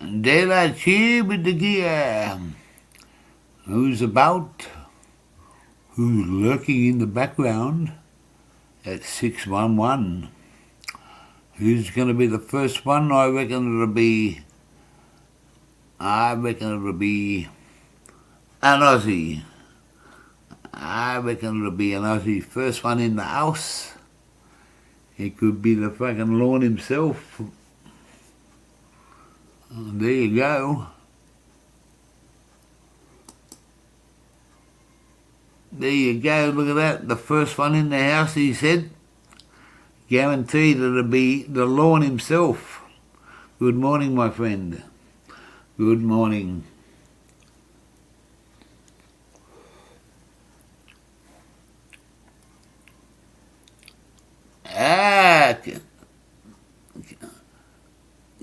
Daylight here with the gear. Who's about? Who's lurking in the background at 611? Who's going to be the first one? I reckon it'll be an Aussie. I reckon it'll be an Aussie. First one in the house. It could be the fucking Lord himself. There you go. There you go, look at that. The first one in the house, he said. Guaranteed it'll be the Lord himself. Good morning, my friend. Good morning.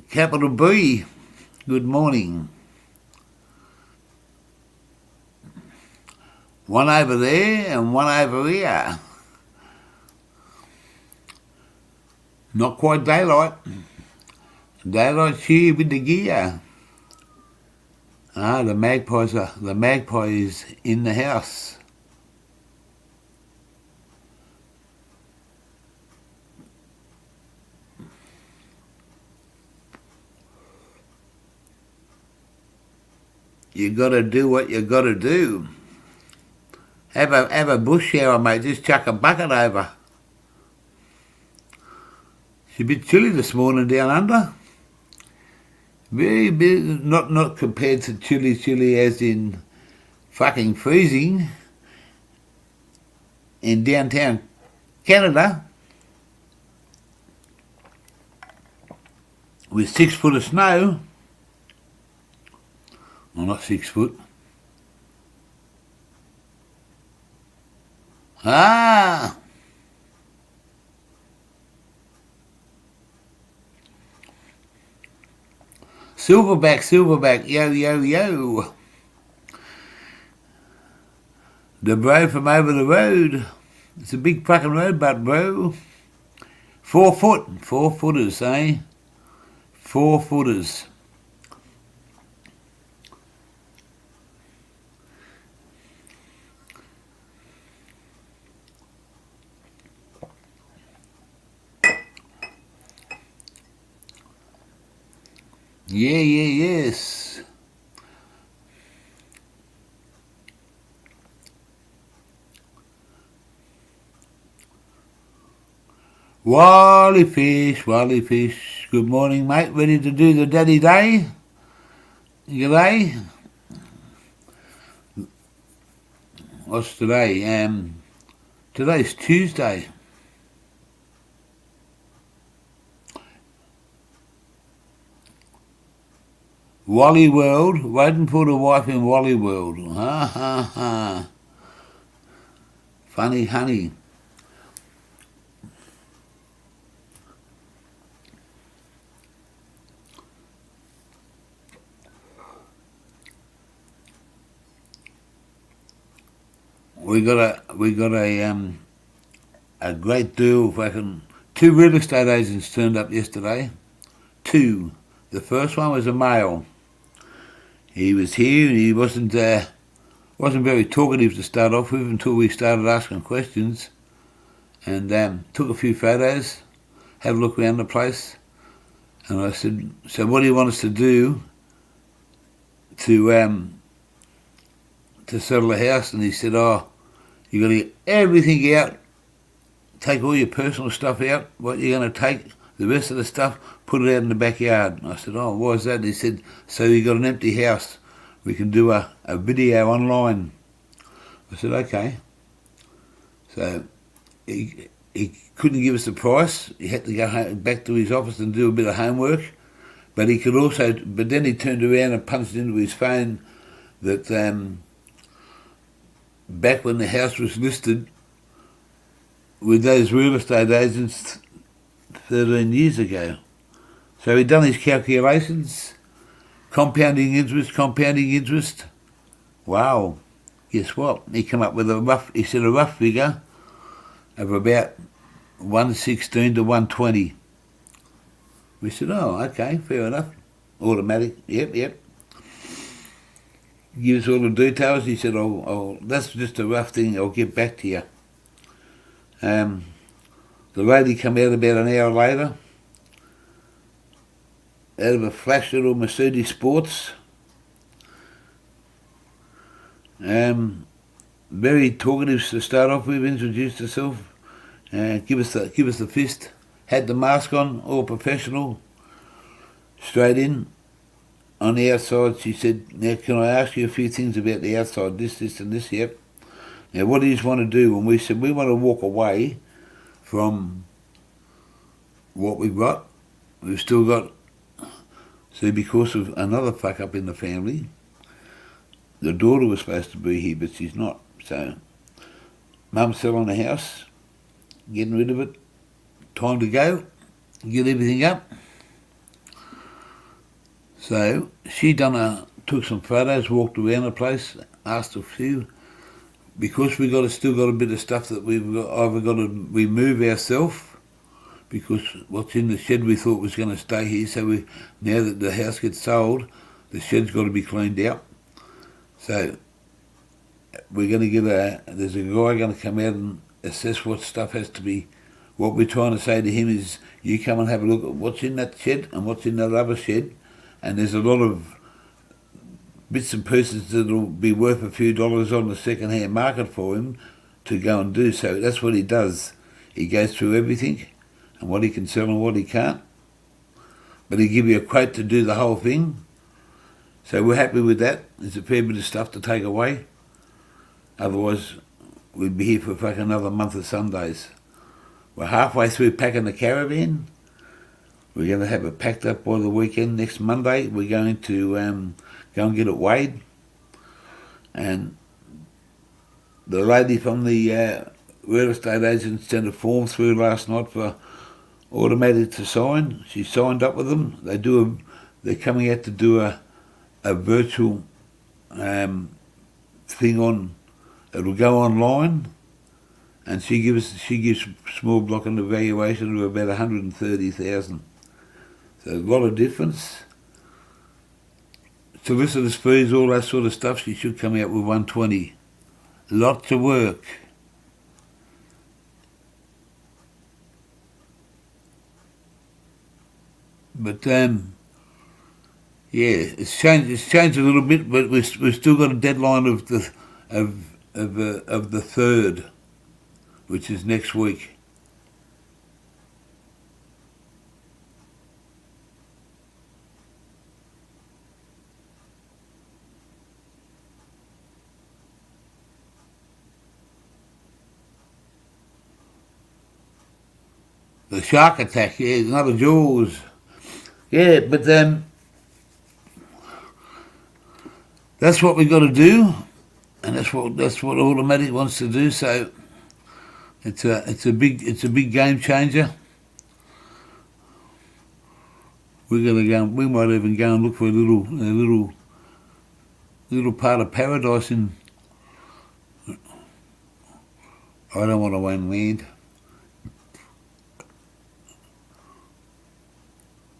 Capital B. Good morning. One over there and one over here. Not quite daylight. Daylight's here with the gear. The magpie is in the house. You gotta do what you gotta do. Have a bush shower, mate. Just chuck a bucket over. It's a bit chilly this morning down under. Very bit, not compared to chilly as in fucking freezing in downtown Canada with 6 foot of snow. Well, not 6 foot. Silverback, yo. The bro from over the road. It's a big fucking road, but bro. 4 footers, eh? 4 footers. Yes. Wally fish. Good morning, mate. Ready to do the daddy day? G'day. What's today? Today's Tuesday. Wally World, waiting for the wife in Wally World. Funny honey. We got a great deal. Fucking 2 real estate agents turned up yesterday. 2. The first one was a male. He was here and he wasn't very talkative to start off with until we started asking questions, and took a few photos, had a look around the place, and I said, "So what do you want us to do to sell the house?" And he said, "Oh, you got to get everything out, take all your personal stuff out. What you're going to take, the rest of the stuff, put it out in the backyard." And I said, "Oh, why is that?" And he said, "So you got an empty house. We can do a video online." I said, "Okay." So he couldn't give us the price. He had to go back to his office and do a bit of homework. But he could also. But then he turned around and punched into his phone that back when the house was listed with those real estate agents 13 years ago. So he'd done his calculations. Compounding interest. Wow. Guess what? He came up with a rough figure of about 116 to 120. We said, "Oh, okay, fair enough." automatic. Yep. Give us all the details. He said, that's just a rough thing. I'll get back to you. The lady come out about an hour later, out of a flash little Mercedes Sports. Very talkative to start off with. Introduced herself. Give us the fist. Had the mask on, all professional. Straight in. On the outside, she said, "Now, can I ask you a few things about the outside? This, and this." Yep. Now, what do you want to do? When we said we want to walk away from what we've got, we've still got. See, because of another fuck up in the family, the daughter was supposed to be here, but she's not. So, Mum's selling the house, getting rid of it. Time to go, get everything up. So she took some photos, walked around the place, asked a few, because we still got a bit of stuff that we've either got to remove ourselves, because what's in the shed we thought was going to stay here. So now that the house gets sold, the shed's got to be cleaned out. So we're going to there's a guy going to come out and assess what stuff has to be. What we're trying to say to him is, you come and have a look at what's in that shed and what's in that other shed. And there's a lot of bits and pieces that'll be worth a few dollars on the second-hand market for him to go and do. So that's what he does. He goes through everything and what he can sell and what he can't. But he'll give you a quote to do the whole thing. So we're happy with that. There's a fair bit of stuff to take away. Otherwise, we'd be here for fucking another month of Sundays. We're halfway through packing the caravan. We're going to have it packed up by the weekend. Next Monday, we're going to go and get it weighed. And the lady from the real estate agent sent a form through last night for automatic to sign. She signed up with them. They're coming out to do a virtual thing on. It'll go online, and she gives small block an evaluation of about 130,000. So a lot of difference. Solicitors' fees, all that sort of stuff, she should come out with 120. Lots of work. But it's changed a little bit, but we've still got a deadline of the 3rd, which is next week. The shark attack, another Jaws. Yeah, but that's what we've got to do, and that's what Automatic wants to do. So it's a big game changer. We're gonna go. We might even go and look for a little part of paradise in. I don't want to own land.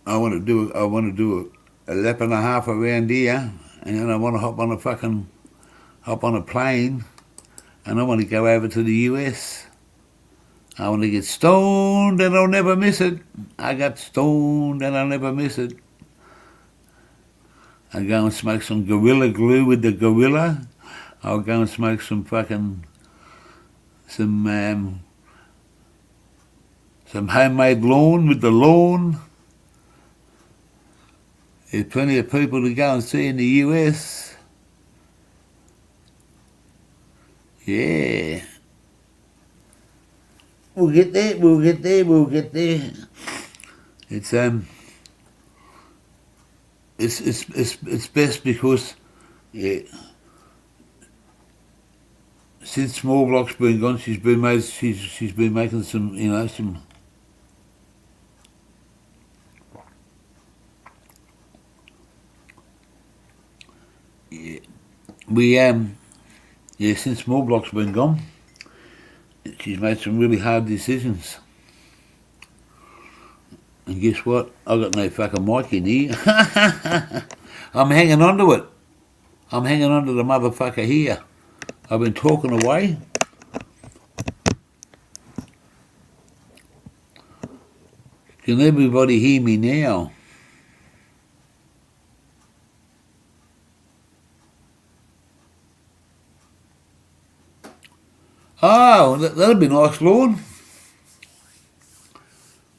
I want to do a lap and a half around here, and then I want to hop on a plane, and I want to go over to the US. I want to get stoned and I'll never miss it. I got stoned and I'll never miss it. I go and smoke some Gorilla Glue with the gorilla. I'll go and smoke some homemade lawn with the lawn. There's plenty of people to go and see in the US. Yeah. We'll get there. It's best because since Small Block's been gone, she's been making some since Small Block's been gone, she's made some really hard decisions. And guess what? I got no fucking mic in here. I'm hanging on to it. I'm hanging on to the motherfucker here. I've been talking away. Can everybody hear me now? Oh, that'd be nice, Lord.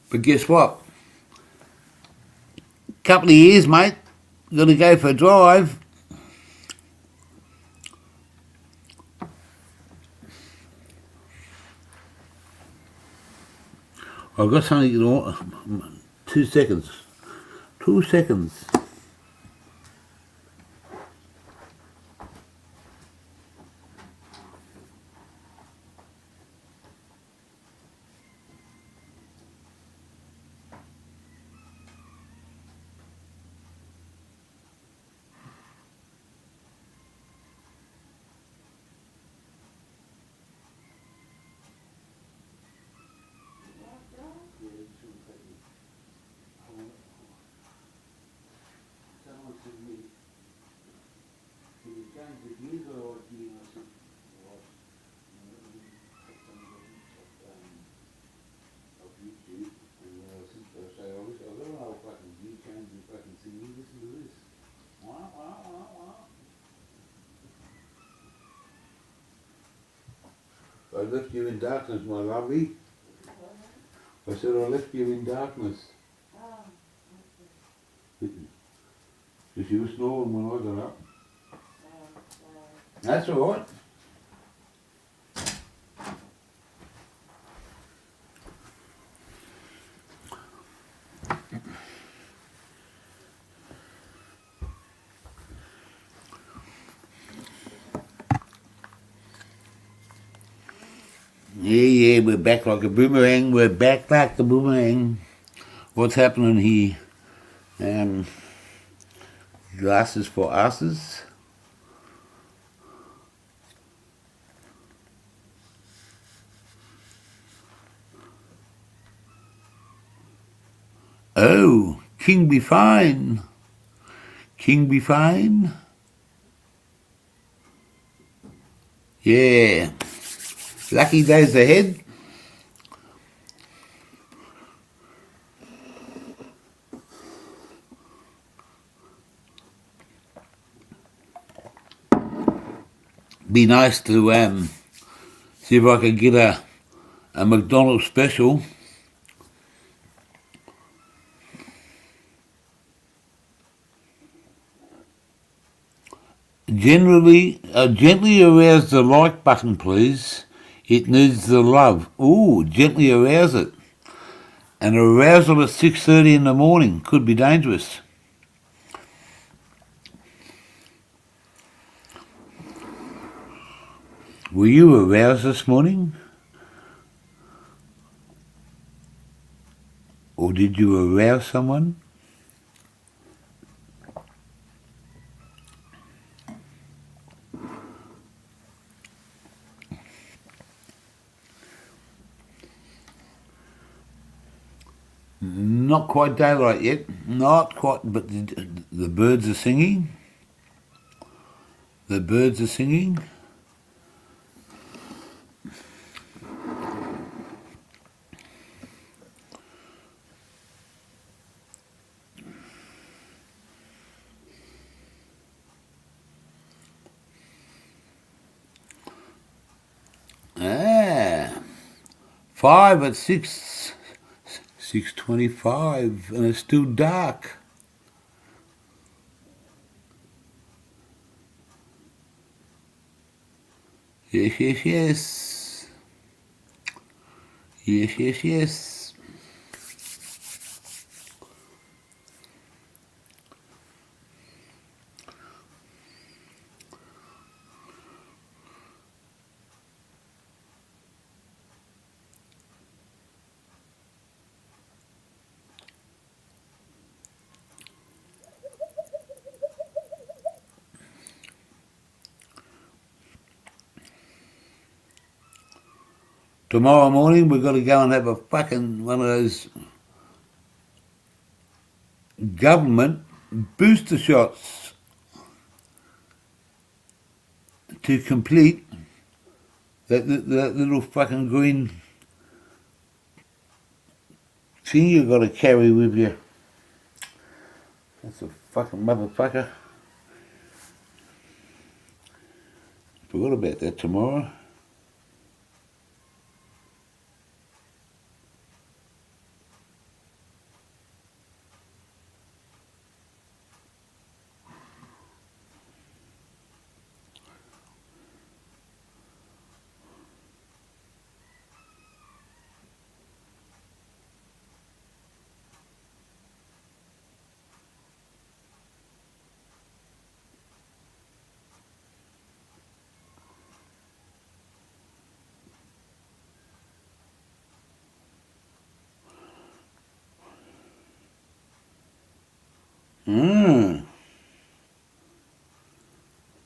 But guess what? Couple of years, mate. Gonna go for a drive. I've got something to do. 2 seconds. 2 seconds. I left you in darkness, my lovey. I said I left you in darkness. Because you were snoring when I got up. That's all right. Yeah, we're back like a boomerang. We're back like a boomerang. What's happening here? Glasses for asses. Oh, King be fine. King be fine. Yeah. Lucky days ahead. Be nice to see if I can get a McDonald's special. Gently arouse the like button, please. It needs the love. Ooh, gently arouse it. An arousal at 6:30 in the morning could be dangerous. Were you aroused this morning? Or did you arouse someone? Not quite daylight yet. Not quite, but the birds are singing. The birds are singing. Ah, 5 at 6:25, and it's still dark. Yes, yes, yes. Yes, yes, yes. Tomorrow morning we've got to go and have a fucking one of those government booster shots to complete that little fucking green thing you got to carry with you. That's a fucking motherfucker. Forgot about that tomorrow.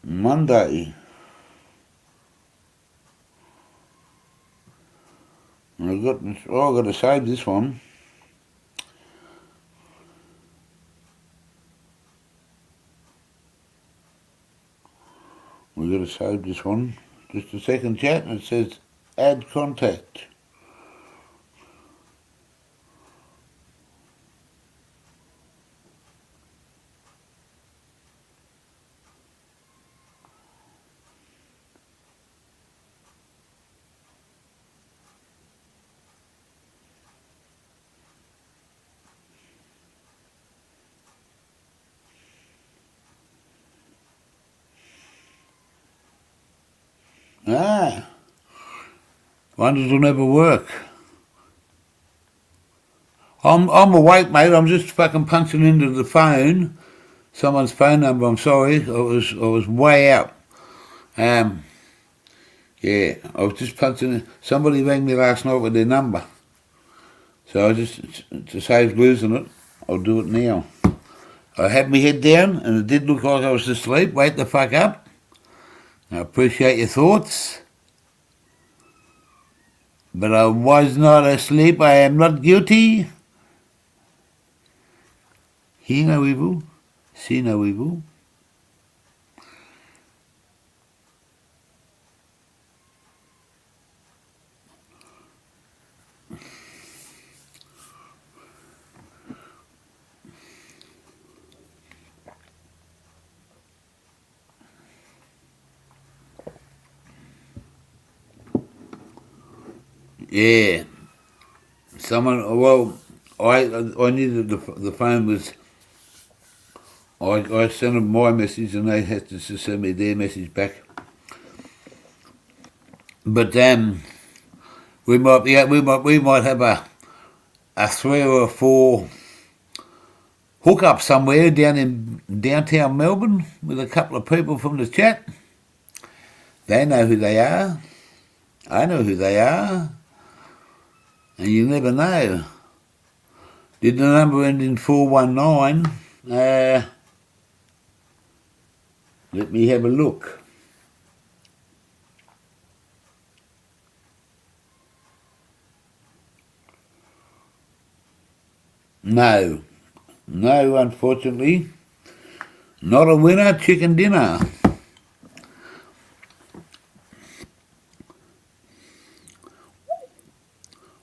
Monday. I've got to save this one. We've got to save this one. Just a second, chat, and it says add contact. Wonders will never work. I'm awake, mate. I'm just fucking punching into the phone. Someone's phone number. I'm sorry. I was way out. Yeah, I was just punching in. Somebody rang me last night with their number. So I just, to save losing it, I'll do it now. I had my head down and it did look like I was asleep. Wake the fuck up. I appreciate your thoughts. But I was not asleep. I am not guilty. Hear no evil, see no evil. Yeah. Someone, well, I needed the phone was, I sent them my message and they had to send me their message back. But we might have a 3 or 4 hookup somewhere down in downtown Melbourne with a couple of people from the chat. They know who they are. I know who they are. And you never know. Did the number end in 419? Let me have a look. No, unfortunately. Not a winner, chicken dinner.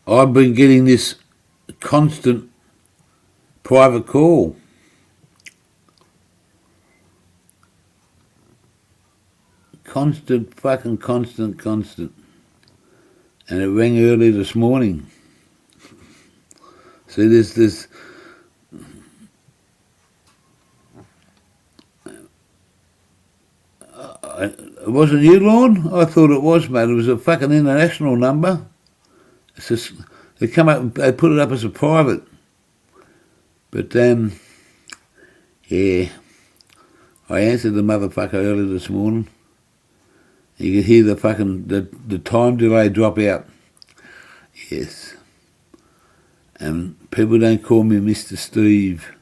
I've been getting this constant private call. Constant. And it rang early this morning. See, there's this. It wasn't you, Lorne? I thought it was, mate. It was a fucking international number. It's just, they come up, they put it up as a private. But, yeah. I answered the motherfucker early this morning. You could hear the fucking, the time delay drop out. Yes. And people don't call me Mr. Steve.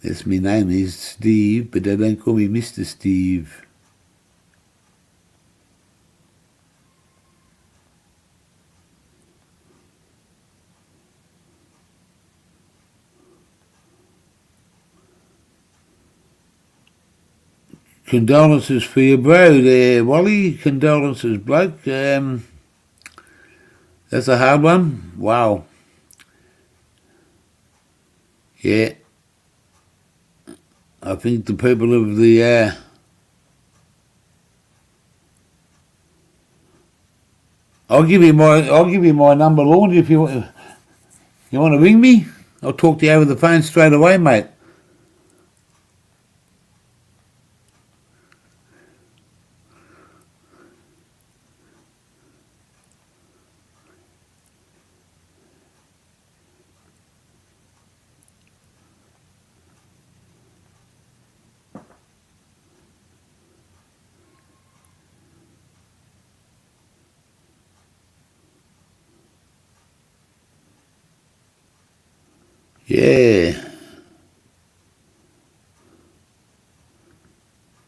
That's my name is Steve, but they don't call me Mr. Steve. condolences for your bro there, Wally. Condolences, bloke. That's a hard one. Wow. Yeah. I think the people of the I'll give you my number, Lord, if you want to ring me. I'll talk to you over the phone straight away, mate. Yeah.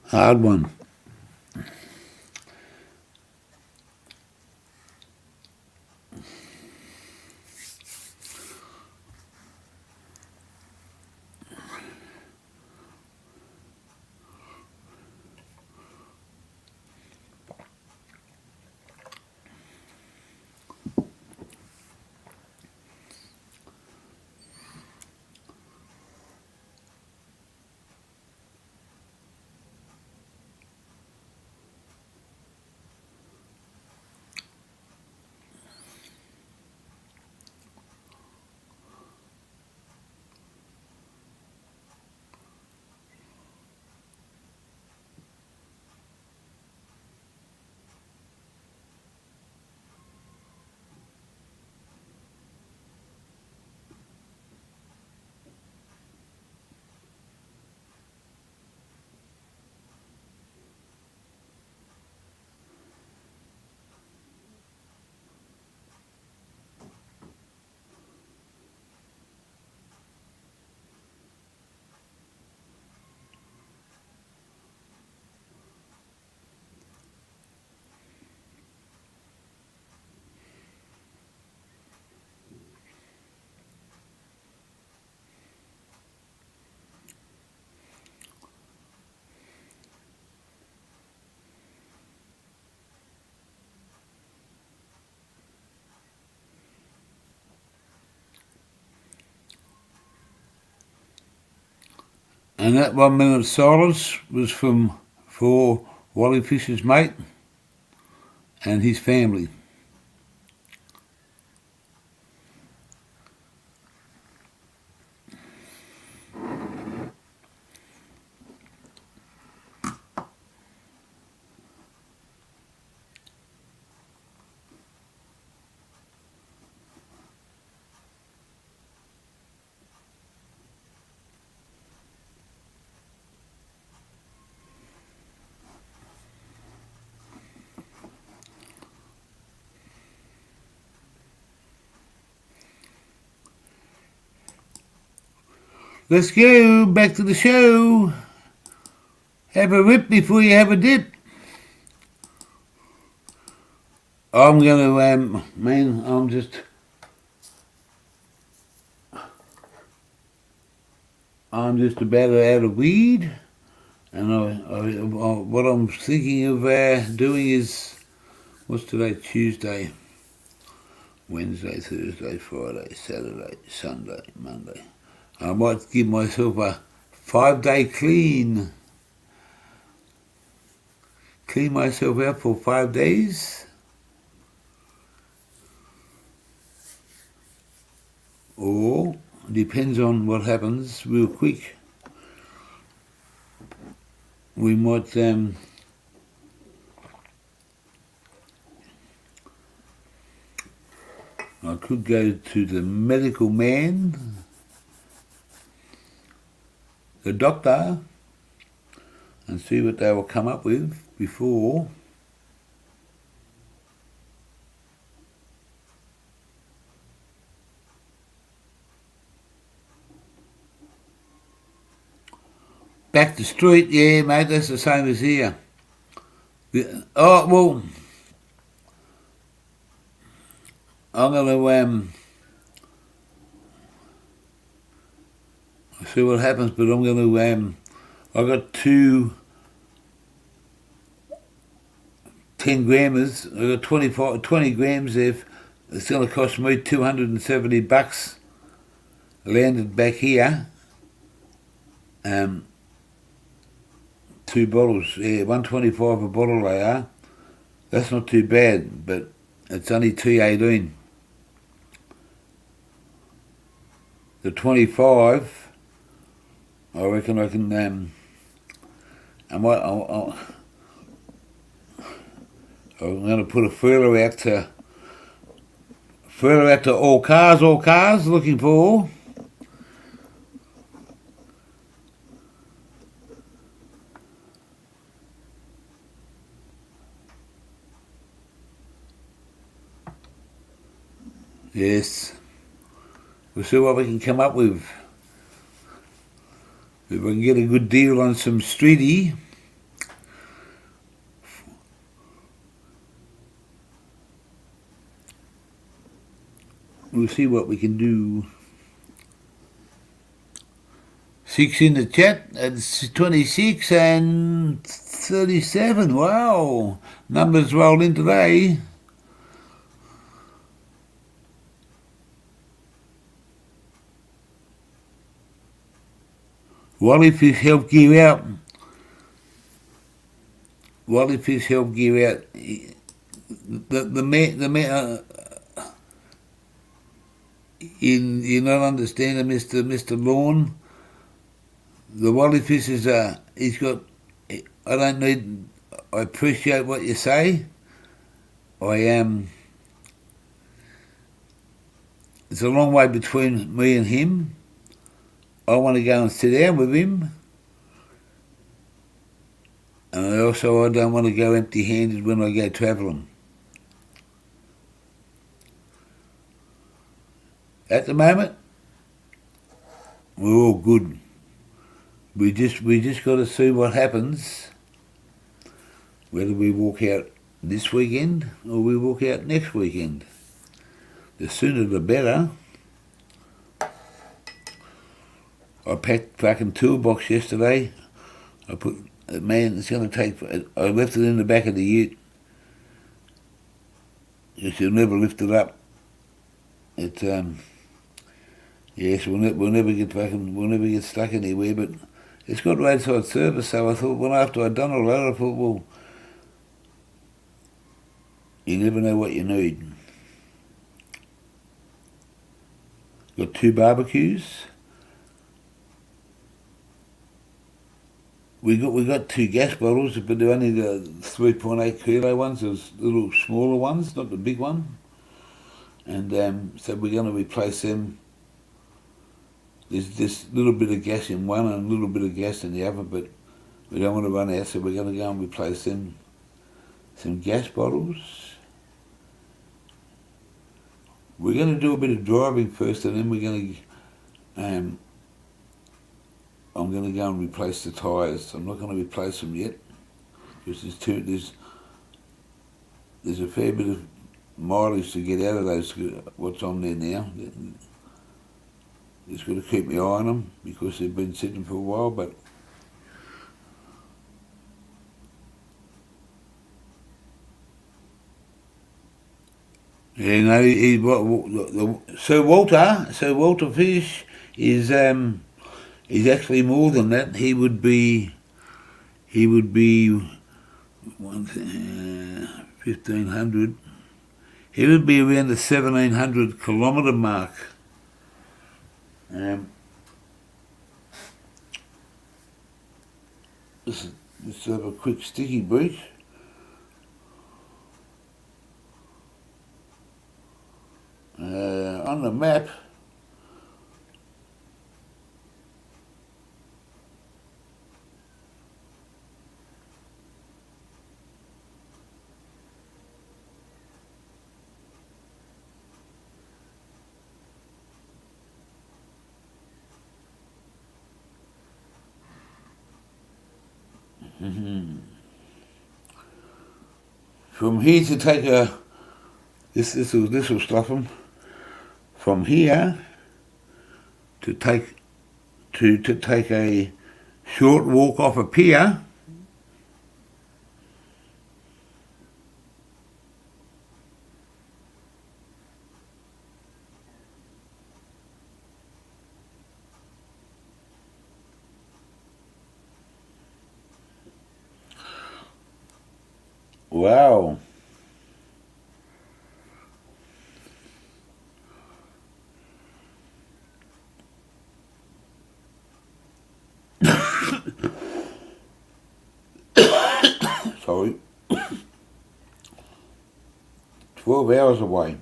Hard one. And that 1 minute of silence was for Wally Fisher's mate and his family. Let's go back to the show. Have a rip before you have a dip. I'm gonna, I'm just about out of weed, and what I'm thinking of doing is, what's today? Tuesday, Wednesday, Thursday, Friday, Saturday, Sunday, Monday. I might give myself a 5-day clean myself out for 5 days, or depends on what happens real quick. We might I could go to the medical man, the doctor, and see what they will come up with before back to street. Yeah, mate, that's the same as here. Oh, well, I'm going to see what happens, but I'm going to, I got 2 10 grammers. I've got 20 grams there. It's going to cost me $270. Landed back here. 2 bottles. Yeah, $1.25 a bottle they are. That's not too bad, but it's only $2.18. The 25, I reckon I can. I'm going to put a feeler out to all cars looking for. Yes. We'll see what we can come up with. If we can get a good deal on some streety. We'll see what we can do. 6 in the chat. It's 26 and 37. Wow. Numbers rolled in today. Wallyfish help give out. Wallyfish help give out. The man. You not understand, Mr. Lawn. The Wallyfish is he's got. I appreciate what you say. It's a long way between me and him. I want to go and sit down with him. And I don't want to go empty-handed when I go travelling. At the moment, we're all good. We just got to see what happens. Whether we walk out this weekend or we walk out next weekend. The sooner the better. I packed fucking toolbox yesterday. I left it in the back of the ute. Because you'll never lift it up. Yes, we'll never get stuck anywhere, but it's got roadside service, so I thought, after I'd done all that, I thought, well, you never know what you need. Got 2 barbecues. We got 2 gas bottles, but they're only the 3.8 kilo ones, those little smaller ones, not the big one. And so we're going to replace them. There's this little bit of gas in one and a little bit of gas in the other, but we don't want to run out, so we're going to go and replace them. Some gas bottles. We're going to do a bit of driving first, and then we're going to. I'm going to go and replace the tyres. I'm not going to replace them yet, because there's a fair bit of mileage to get out of those. What's on there now? Just got to keep my eye on them because they've been sitting for a while, but. Yeah, no, Sir Walter Fish is actually more than that. He would be 1,500. He would be around the 1,700 kilometre mark. Let's have a quick sticky break. On the map, from here to take this will stop him. From here to take a short walk off a pier, Wow. Sorry. 12 hours away.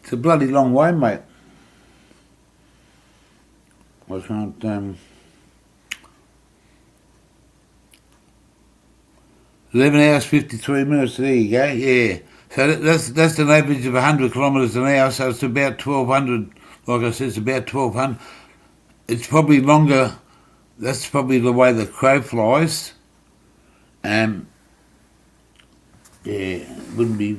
It's a bloody long way, mate. I can't, 11 hours 53 minutes, there you go, yeah. So that's an average of 100 kilometres an hour, so it's about 1200, like I said, it's about 1200. It's probably longer, that's probably the way the crow flies. Yeah, wouldn't be,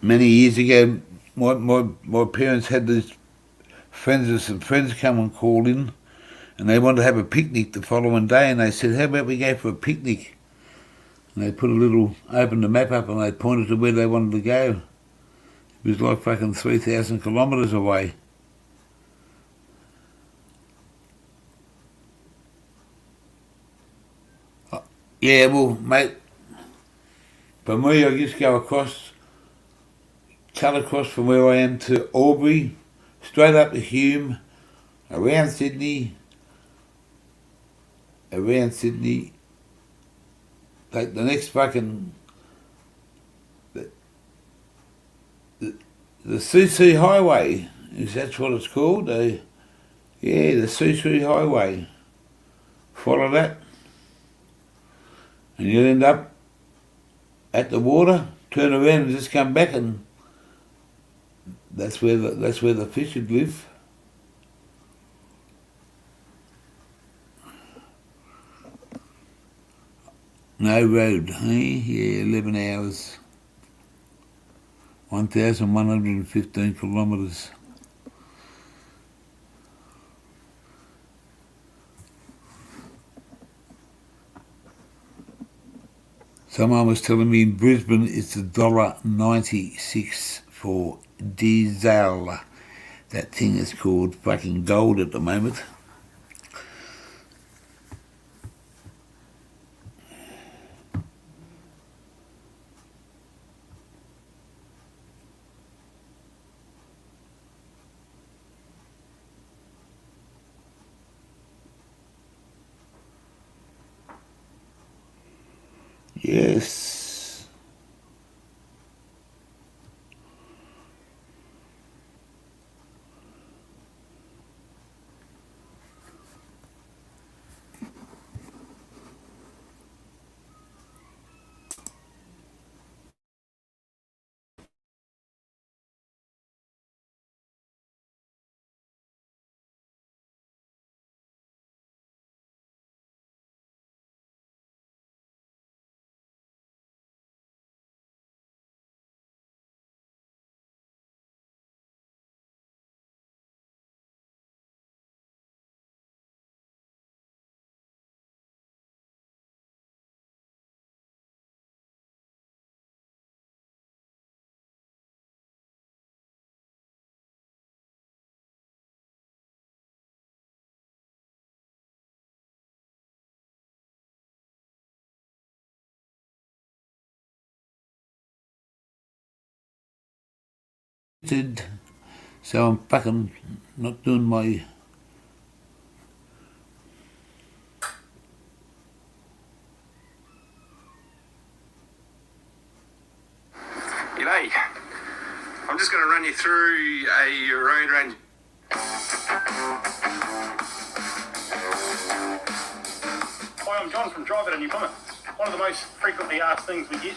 many years ago, my parents had these some friends come and call in, and they wanted to have a picnic the following day, and they said, how about we go for a picnic? And they opened the map up and they pointed to where they wanted to go. It was like fucking 3,000 kilometres away. Yeah, well, mate, for me, I just go cut across from where I am to Albury, straight up to Hume, around Sydney, take the next fucking, the CC Highway, is that what it's called? The CC Highway. Follow that, and you'll end up at the water, turn around and just come back, and that's where the fish would live. No road, eh? Yeah, 11 hours. 1,115 kilometres. Someone was telling me in Brisbane it's $1.96 for diesel. That thing is called fucking gold at the moment. Yes. So I'm fucking not doing my... G'day. I'm just going to run you through a road range. John from Drive It in New Plymouth. One of the most frequently asked things we get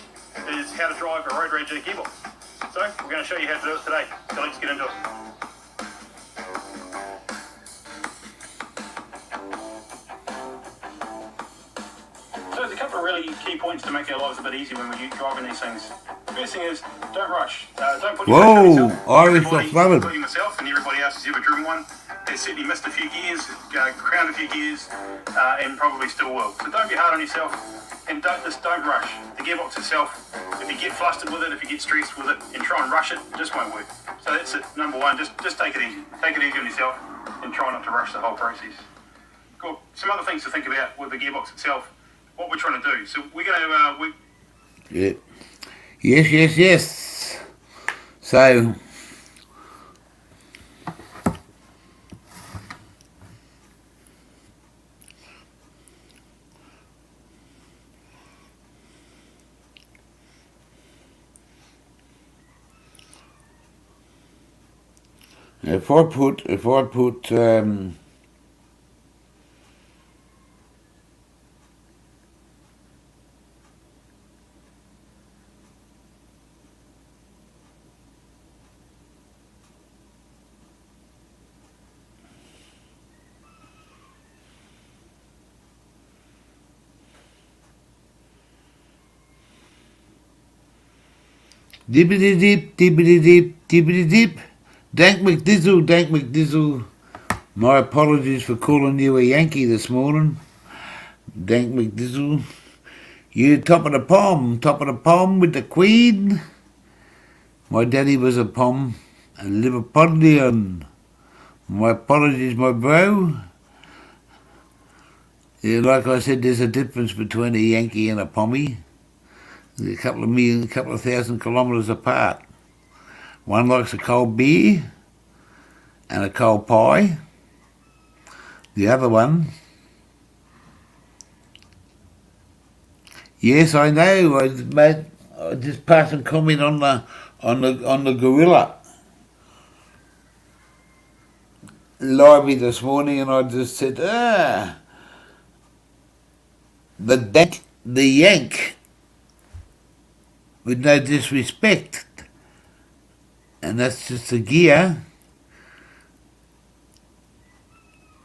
is how to drive a road rage gearbox. So we're going to show you how to do it today. So let's get into it. So there's a couple of really key points to make our lives a bit easier when we're driving these things. The first thing is, don't rush. Don't put your pressure on yourself. Irish got flooded. Including myself and everybody else who's ever driven one, has certainly missed a few gears, crowned a few gears, and probably still will. So don't be hard on yourself, and don't rush. The gearbox itself, if you get flustered with it, if you get stressed with it, and try and rush it, it just won't work. So that's it. Number one, just take it easy. Take it easy on yourself, and try not to rush the whole process. Cool. Some other things to think about with the gearbox itself. What we're trying to do. So we're going to Yeah. Yes. So if I put dibbity dip, Dank McDizzle. My apologies for calling you a Yankee this morning. Dank McDizzle. You top of the pom with the Queen. My daddy was a pom, a Liverpudlian. My apologies, my bro. Yeah, like I said, there's a difference between a Yankee and a Pommy. They're a couple of thousand kilometres apart. One likes a cold beer and a cold pie. The other one, yes, I know. I just passed a comment on the gorilla library this morning, and I just said, the Yank, with no disrespect, and that's just a gear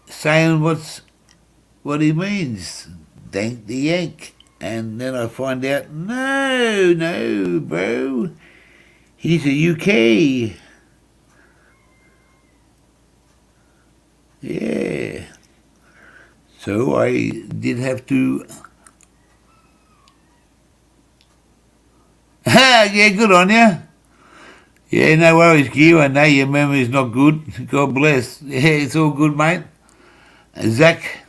saying what he means. Dank the Yank. And then I find out, no, bro, he's a UK. Yeah. So I did have to. Yeah, good on you. Yeah, no worries, Q. I know your memory's not good. God bless. Yeah, it's all good, mate. Zach.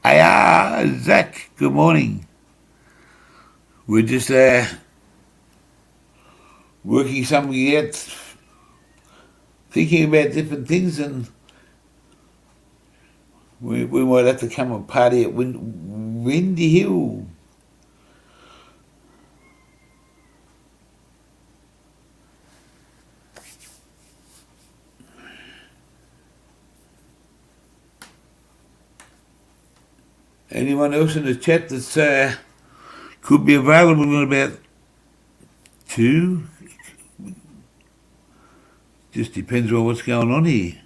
Zach, good morning. We're just working something out, thinking about different things, and we might have to come and party at Windy Hill. Anyone else in the chat that's could be available in about 2? Just depends on what's going on here.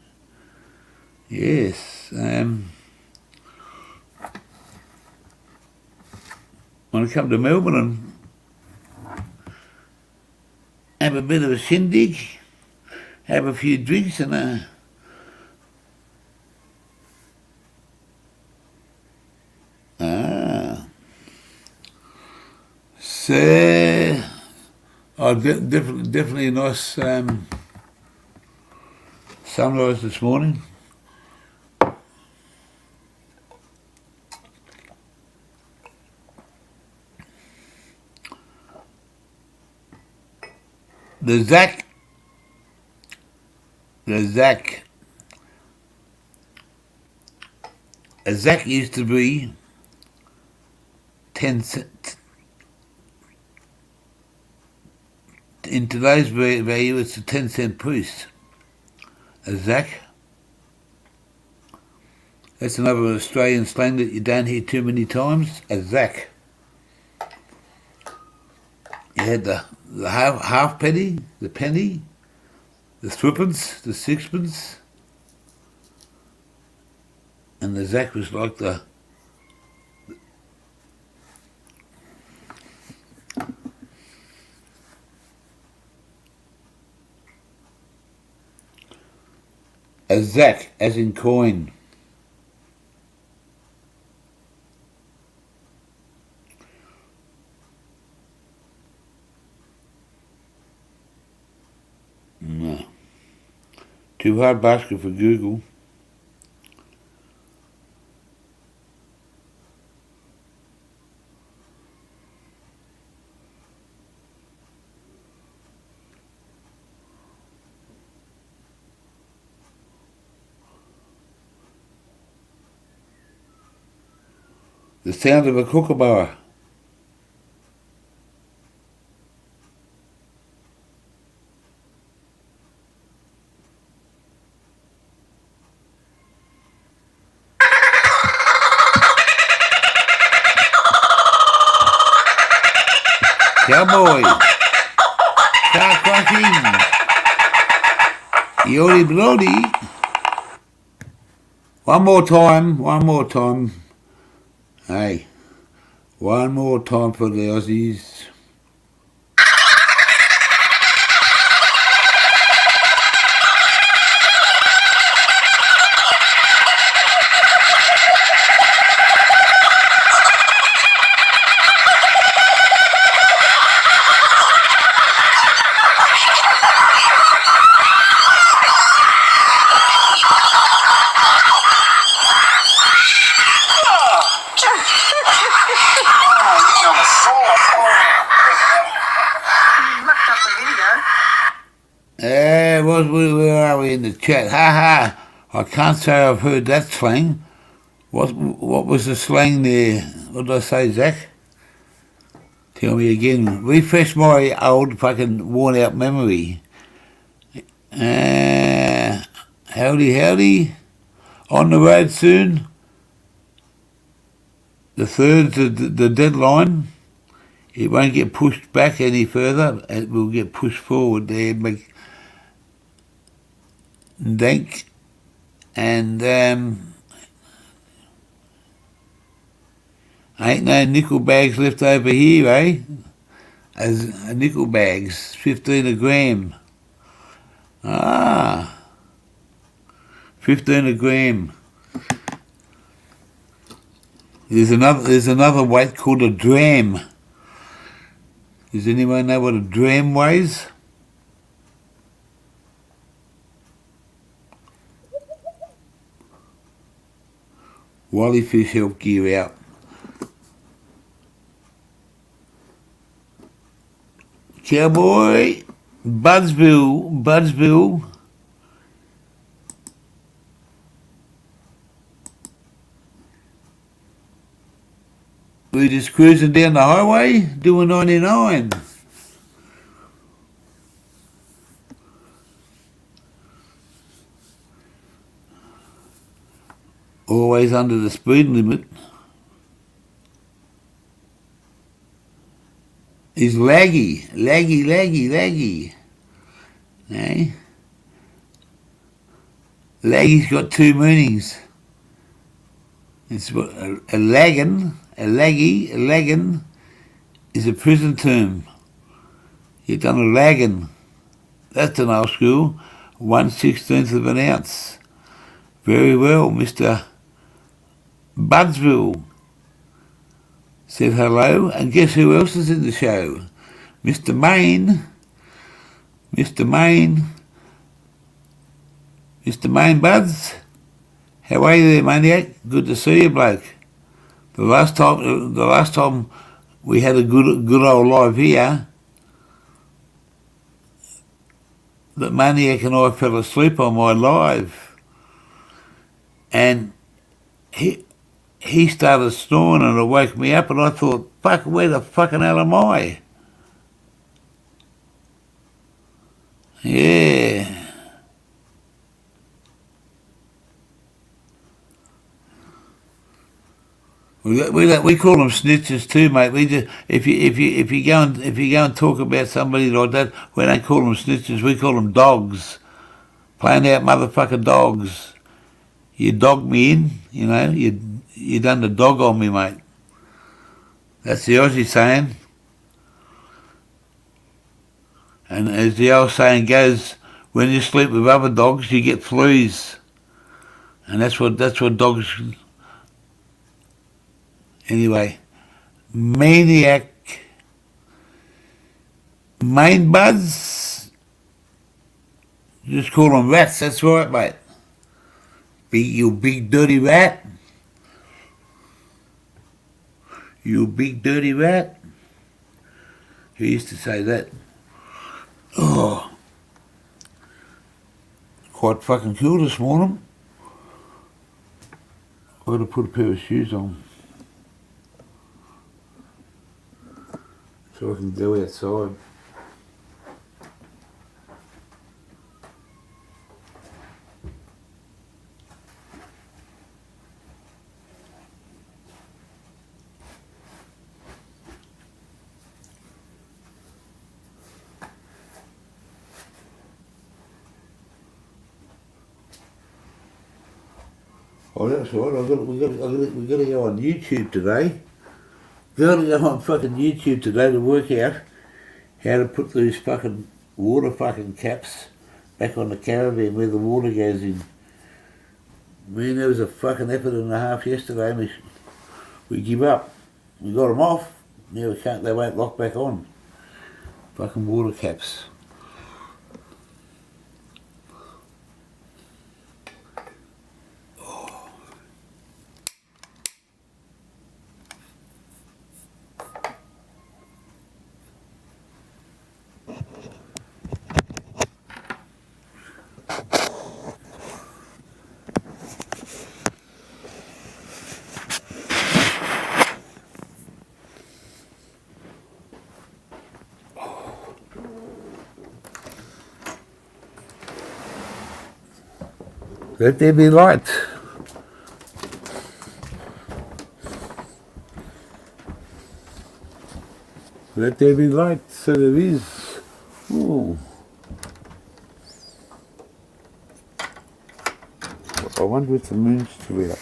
Yes. Want to come to Melbourne and have a bit of a shindig, have a few drinks and definitely a nice sunrise this morning. The Zach used to be 10 cents. In today's value, it's a 10-cent piece. A Zach. That's another Australian slang that you don't hear too many times. A zack. You had the half penny, the penny, the threepence, the sixpence, and the zack was like the a zack, as in coin. No. Too hard basket for Google. The sound of a kookaburra. Cowboy. Car crunching. Yodi bloody. One more time. Hey, one more time for the Aussies. Where are we in the chat? Ha ha! I can't say I've heard that slang. What was the slang there? What did I say, Zach? Tell me again. Refresh my old fucking worn out memory. Howdy. On the road soon. The third's the deadline. It won't get pushed back any further. It will get pushed forward there. Dank. And ain't no nickel bags left over here, eh? As nickel bags, 15 a gram. 15 a gram. There's another weight called a dram. Does anyone know what a dram weighs? Wally Fish help gear out. Cowboy, Budsville. We're just cruising down the highway, doing 99. Always under the speed limit. Is laggy. Eh? Laggy's got two meanings. It's a laggin is a prison term. You've done a laggin. That's an old school. 1/16 of an ounce. Very well, Mr. Budsville said hello, and guess who else is in the show? Mr. Main Buds. How are you there, maniac? Good to see you, bloke. The last time we had a good old live here, the maniac and I fell asleep on my live, and he started snoring and it woke me up, and I thought, fuck, where the fucking hell am I? Yeah. We call them snitches too, mate. We just if you go and talk about somebody like that, we don't call them snitches. We call them dogs, plain out motherfucking dogs. You dogged me in, you know. You done the dog on me, mate. That's the Aussie saying. And as the old saying goes, when you sleep with other dogs, you get fleas, and that's what dogs. Anyway, maniac, main buds, just call them rats, that's right, mate. You big dirty rat. You big dirty rat. Who used to say that? Oh, quite fucking cool this morning. I've got to put a pair of shoes on so I can go outside. Oh, that's right. We got to go on YouTube today. We got to go on fucking YouTube today to work out how to put these fucking water fucking caps back on the caravan where the water goes in. Man, there was a fucking effort and a half yesterday, and we give up. We got them off. Now we can't. They won't lock back on. Fucking water caps. Let there be light. Let there be light, so there is. Ooh. I wonder if the moon's still out.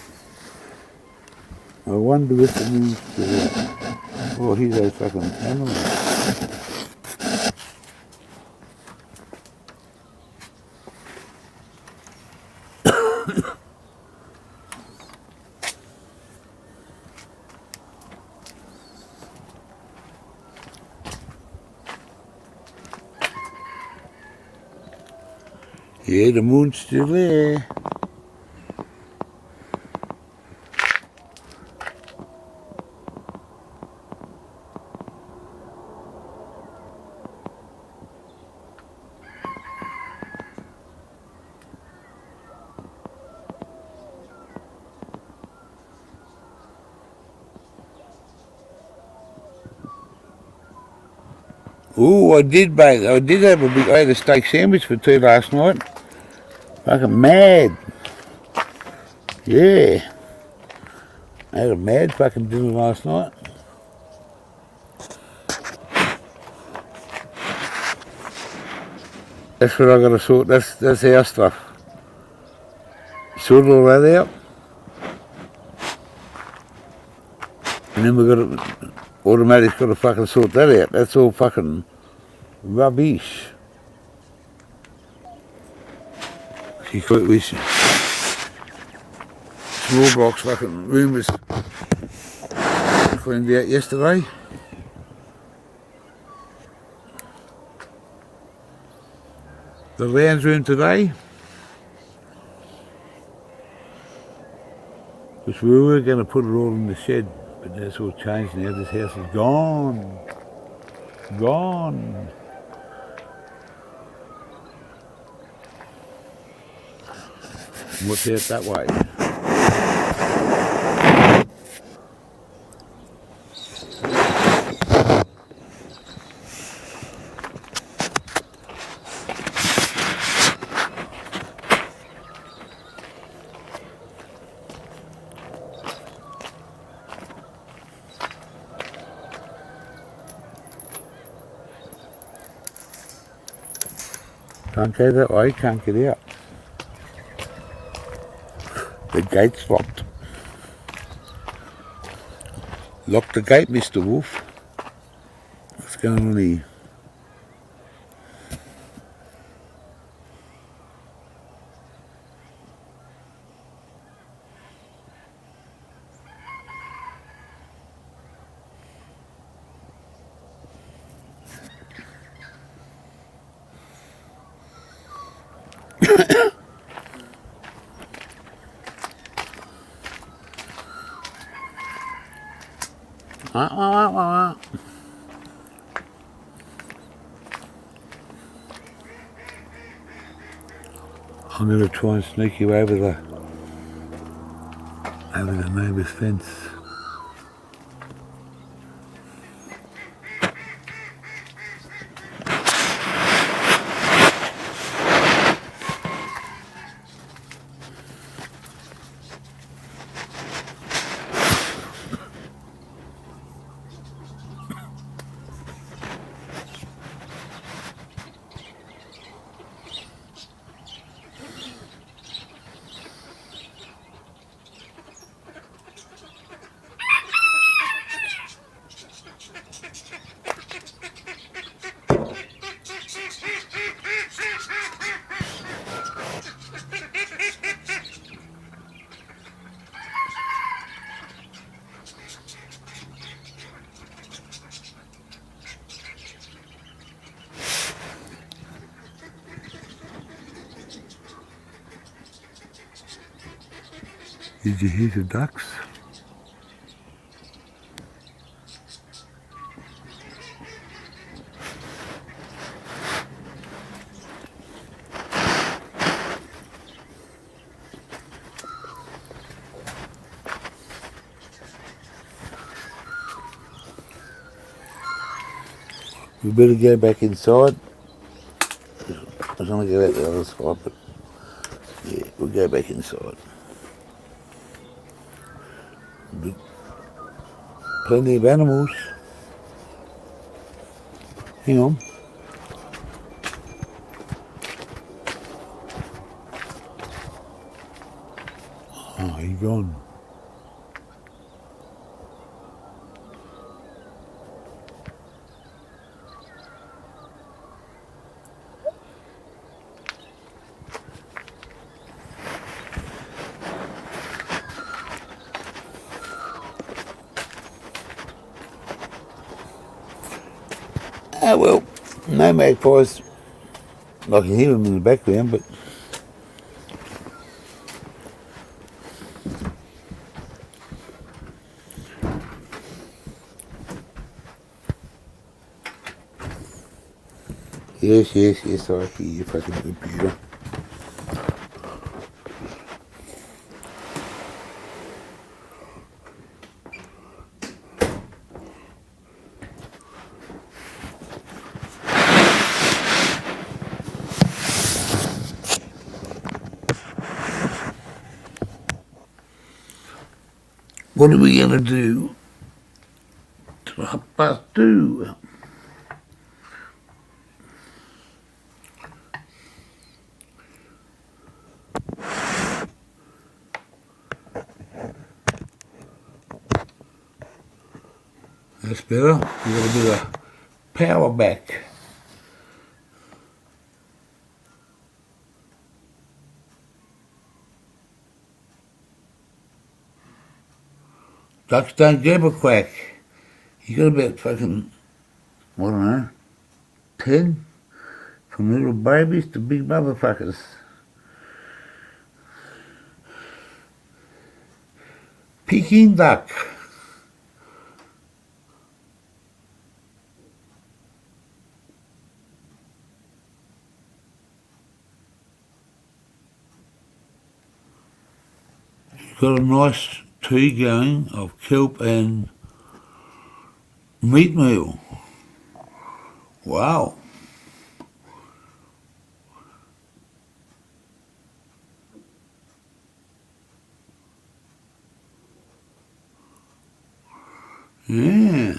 I wonder if the moon's still out. Oh, here's those fucking animals. Yeah, the moon's still there. Ooh, I did have I had a steak sandwich for tea last night. Fucking mad. Yeah. I had a mad fucking dinner last night. That's what I got to sort. That's our stuff. Sort all that out. And then we've got to, automatic's got to fucking sort that out. That's all fucking rubbish. We small box fucking room was cleaned out yesterday. The lounge room today, which we were going to put it all in the shed, but that's all changed now. This house is gone. Gone. What's out that way? Can't go that way, can't get out. The gate's locked. Lock the gate, Mr. Wolf. What's going on here? I'm going to try and sneak you over the neighbour's fence. Did you hear the ducks? We better go back inside. I was going to go out the other side, but yeah, we'll go back inside. Plenty of animals. Hang on. Oh, he's gone. Ah, well, no magpies. I can hear them in the background, but yes, I hear you fucking computer. What are we going to do? Till 2:30. That's better. We've got a bit of power back. Ducks don't give a quack. You got about fucking, I don't know, 10? From little babies to big motherfuckers. Peking duck. Got a nice tea going of kelp and meat meal. Wow. Yeah.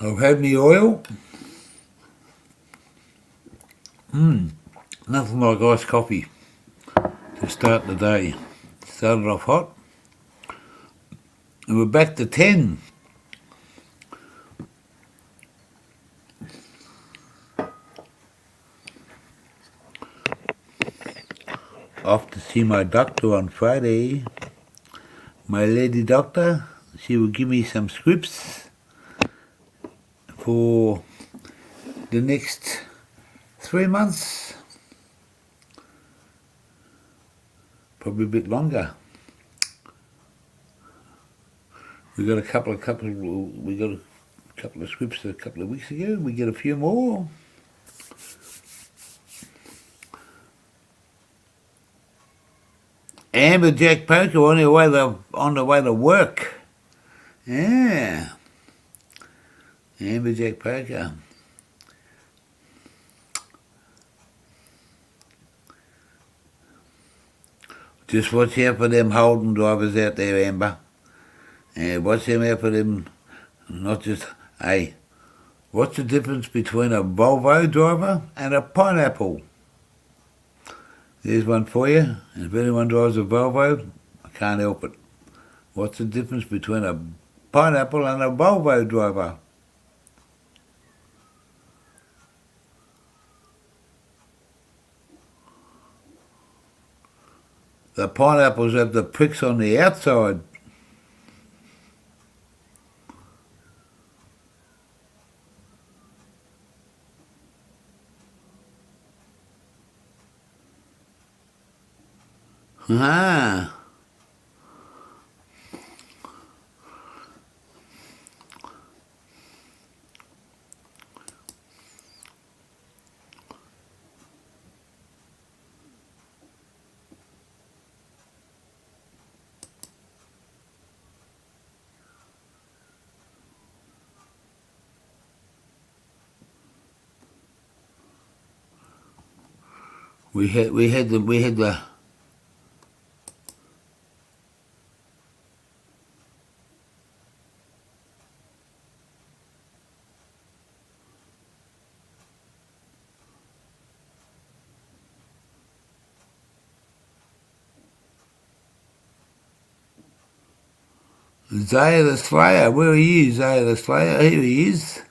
I've had me oil. Nothing like iced coffee to start the day. Started off hot. And we're back to 10. Off to see my doctor on Friday. My lady doctor, she will give me some scripts for the next 3 months. Probably a bit longer. We got a couple of scripts a couple of weeks ago. We get a few more. Amberjack poker on the way to work. Yeah. Amberjack poker. Just watch out for them Holden drivers out there, Amber. And watch them out for them, not just, hey, what's the difference between a Volvo driver and a pineapple? There's one for you, and if anyone drives a Volvo, I can't help it. What's the difference between a pineapple and a Volvo driver? The pineapples have the pricks on the outside. Ah. We had the Zaya the Slayer. Where are you, Zaya the Slayer? Here he is.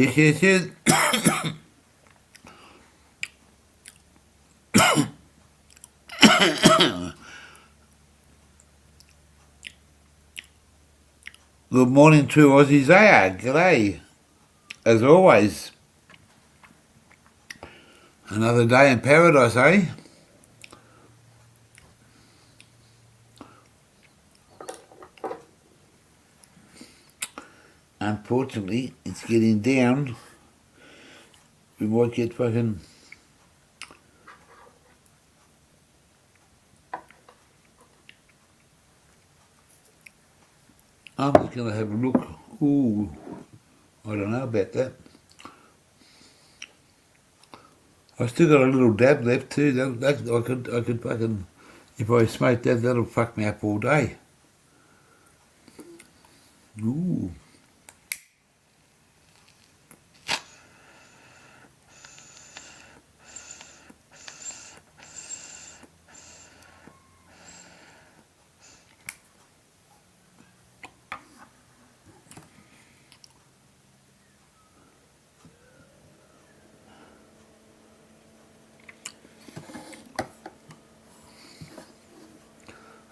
Yes. Good morning to Aussie Zaya. G'day. As always. Another day in paradise, eh? Unfortunately, it's getting down. We might get fucking... I'm just going to have a look. Ooh, I don't know about that. I still got a little dab left too. I could fucking... If I smoke that, that'll fuck me up all day. Ooh.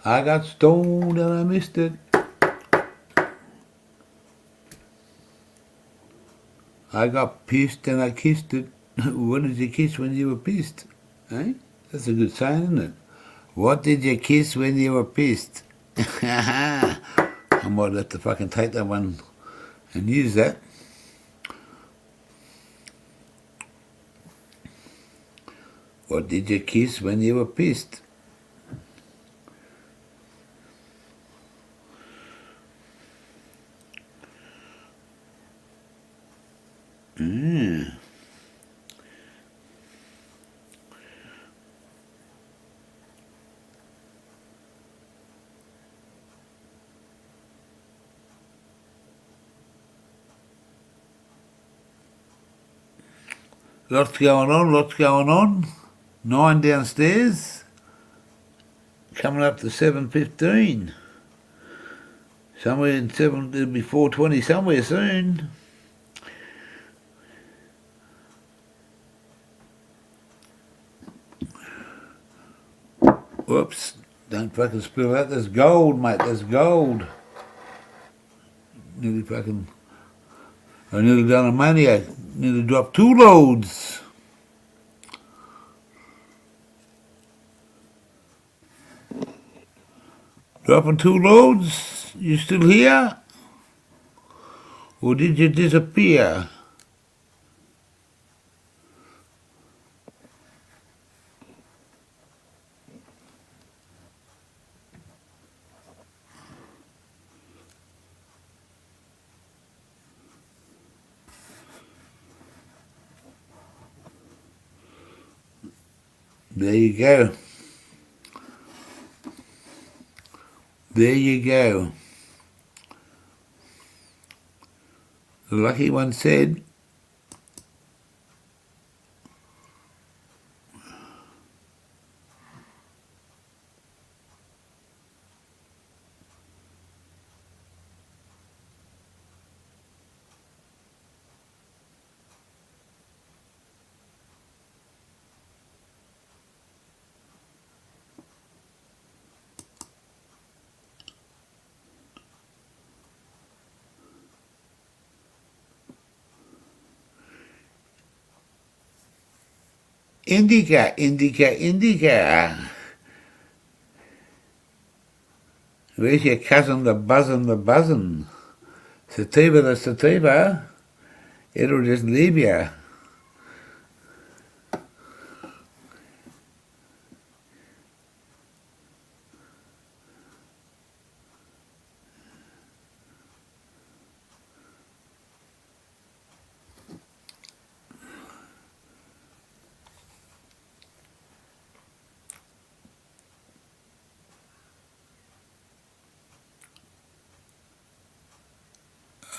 I got stoned and I missed it. I got pissed and I kissed it. What did you kiss when you were pissed? Eh? That's a good saying, isn't it? What did you kiss when you were pissed? I might have to fucking take that one and use that. What did you kiss when you were pissed? Lots going on, lots going on. 9 downstairs. Coming up to 7:15. Somewhere in 7, it'll be 4:20 somewhere soon. Whoops, don't fucking spill that. There's gold, mate, there's gold. Nearly fucking, I nearly done a maniac. Nearly dropped 2 loads. Dropping 2 loads? You still here? Or did you disappear? There you go. There you go. The lucky one said, Indica, indica, indica. Where's your cousin, the buzzin', the buzzin'? Sativa, the sativa. It'll just leave you.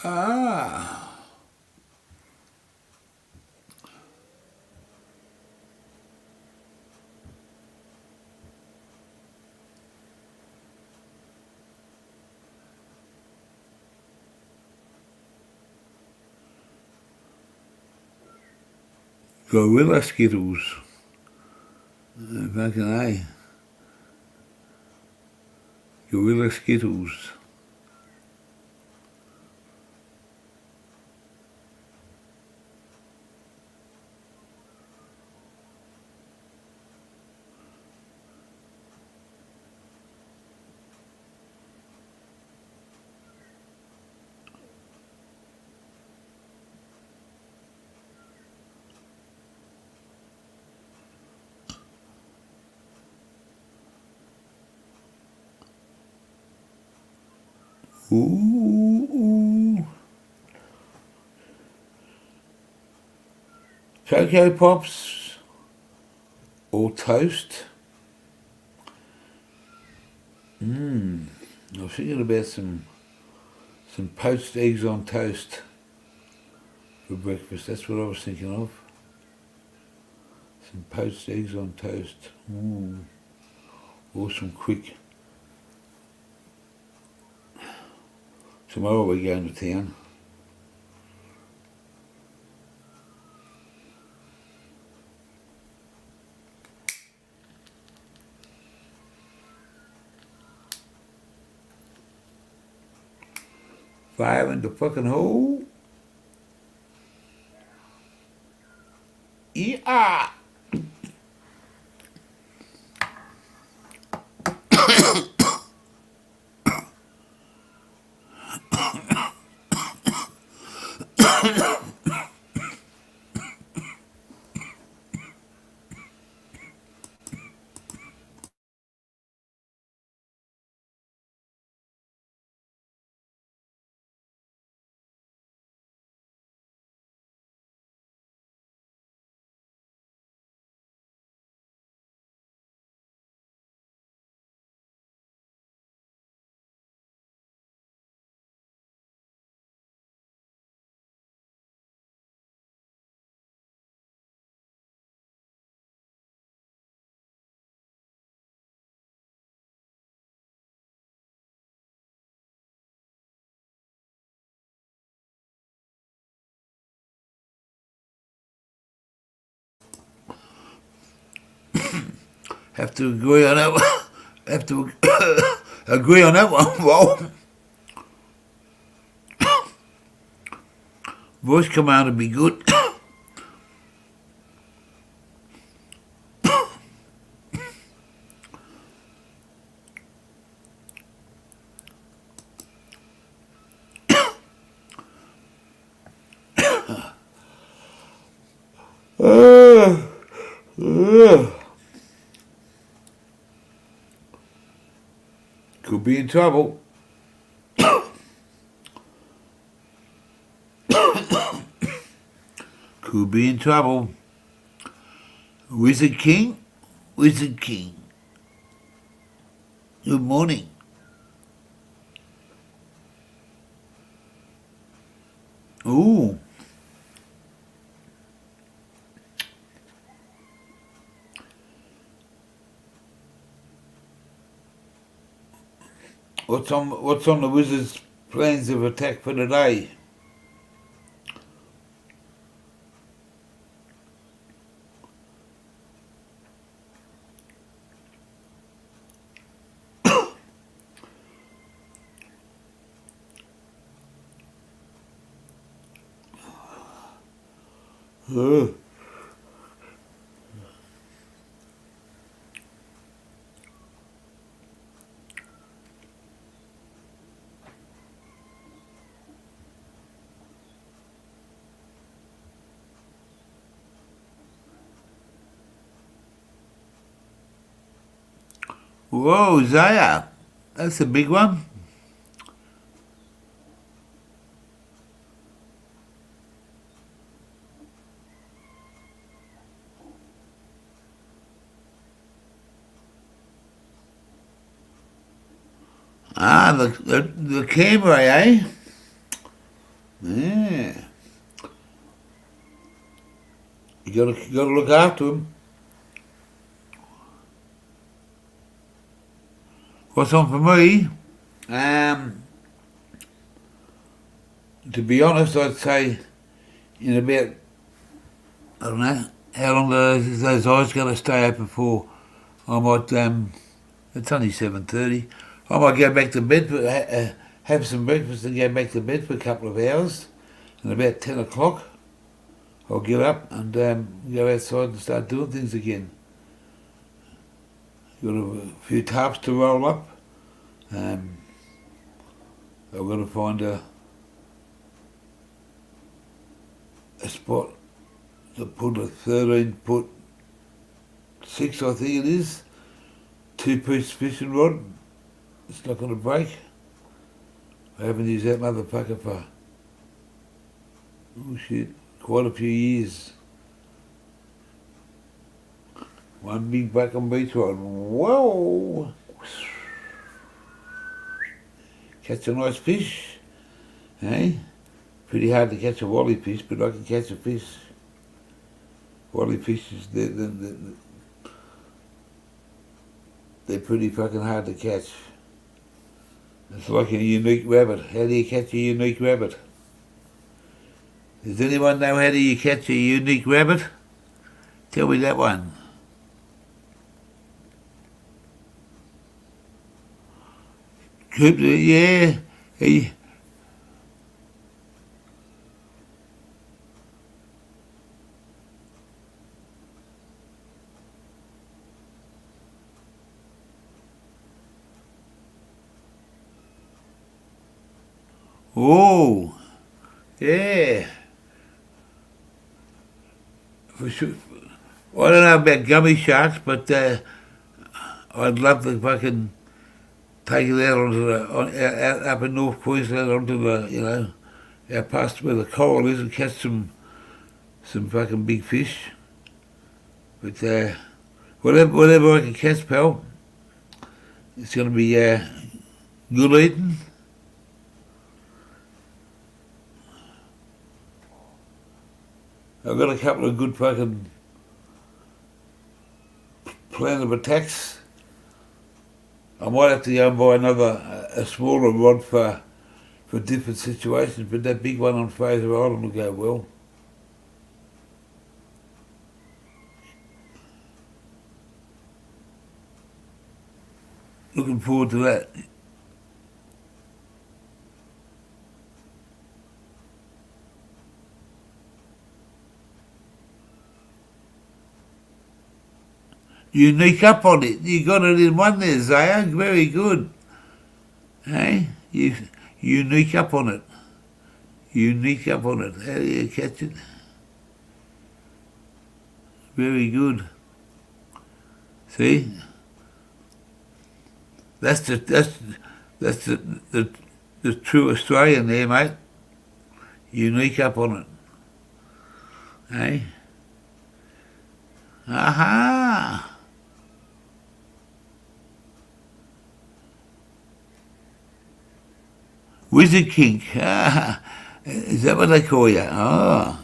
Ah. Gorilla Skittles. Fucking A. Gorilla Skittles. Ooh. Cocoa Pops or toast? I was thinking about some poached eggs on toast for breakfast. That's what I was thinking of. Some poached eggs on toast. Or some quick. Tomorrow we're going to town. Fire in the fucking hole. Yeah. have to agree on that one. Have to agree on that one. Well, voice command would be good. Could be in trouble. Could be in trouble. Wizard King? Wizard King. Good morning. Ooh. What's on the Wizards' plans of attack for today? Whoa, Zaya. That's a big one. Ah, the camera, eh? Yeah. You gotta look after him. What's on for me? To be honest, I'd say in about, I don't know, how long those eyes going to stay open for? I might, it's only 7:30. I might go back to bed, have some breakfast and go back to bed for a couple of hours. And about 10 o'clock, I'll get up and go outside and start doing things again. Got a few tarps to roll up. I've got to find a spot to put a 13-foot 6, I think it is, 2-piece fishing rod. It's not going to break. I haven't used that motherfucker for, oh shit, quite a few years. One big black and beach rod. Whoa! Catch a nice fish, eh? Pretty hard to catch a wally fish, but I can catch a fish. Wally fishes, they're pretty fucking hard to catch. It's like a unique rabbit. How do you catch a unique rabbit? Does anyone know how do you catch a unique rabbit? Tell me that one. Yeah. Hey. Oh, yeah. For sure. Well, I don't know about gummy sharks, but I'd love to fucking take it out onto out up in North Queensland onto the, out past where the coral is and catch some fucking big fish. But whatever I can catch, pal, it's going to be good eating. I've got a couple of good fucking plan of attacks. I might have to go and buy a smaller rod for different situations, but that big one on Fraser Island will go well. looking forward to that. You sneak up on it. You got it in one there, Zaya. Very good. Hey, you sneak up on it. You sneak up on it. How do you catch it? Very good. See, that's the true Australian there, mate. You sneak up on it. Hey. Aha. Wizard kink. Ah, is that what they call you? Oh,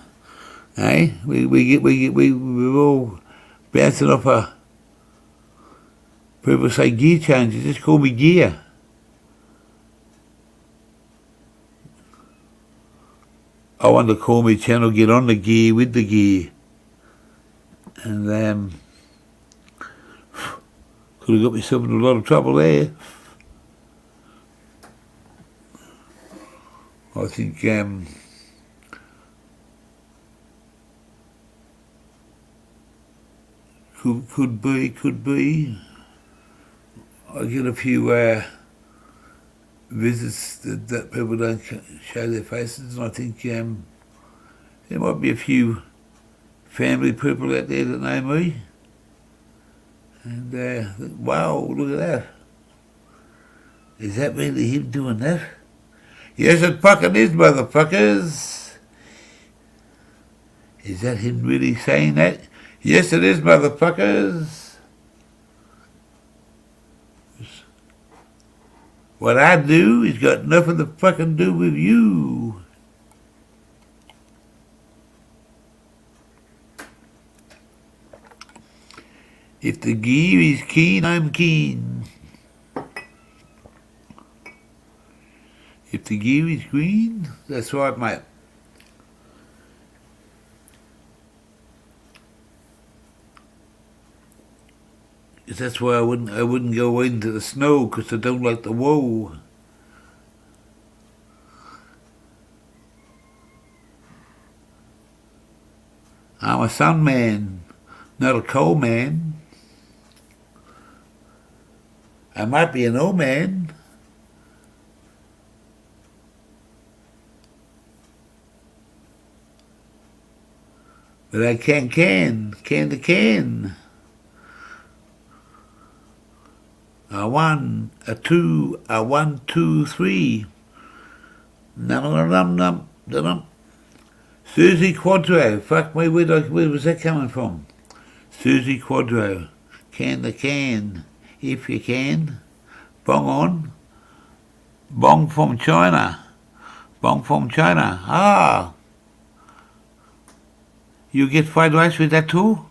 hey, we're all bouncing off a. People say gear changes. Just call me gear. I want to call me channel. Get on the gear with the gear, and could have got myself into a lot of trouble there. I think could be. I get a few visits that people don't show their faces, and I think there might be a few family people out there that know me. And wow, look at that! Is that really him doing that? Yes, it fucking is, motherfuckers. Is that him really saying that? Yes, it is, motherfuckers. What I do has got nothing to fucking do with you. If the gear is keen, I'm keen. If the gear is green, that's right, mate. That's why I wouldn't go into the snow, because I don't like the woe. I'm a sun man, not a coal man. I might be an old man. But I can to can. A 1, a 2, a 1, 2, 3. Num. Susie Quadro. Fuck me, where was that coming from? Susie Quadro. Can to can. If you can. Bong on. Bong from China. Bong from China. Ah. You get fried rice with that too?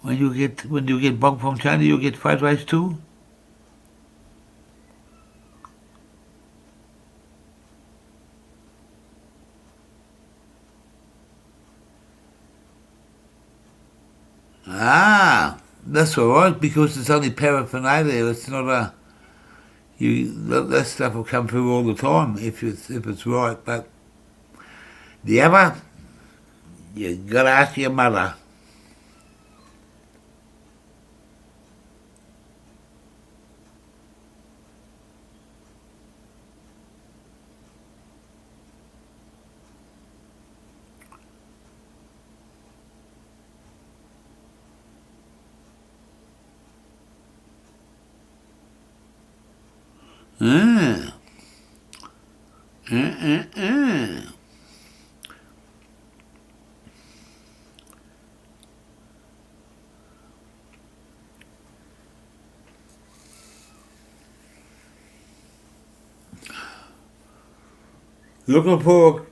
When you get bong from China, you get fried rice too? Ah, that's all right, because it's only paraphernalia. It's not that stuff will come through all the time if it's right. But the other, you gotta ask your mother. Looking for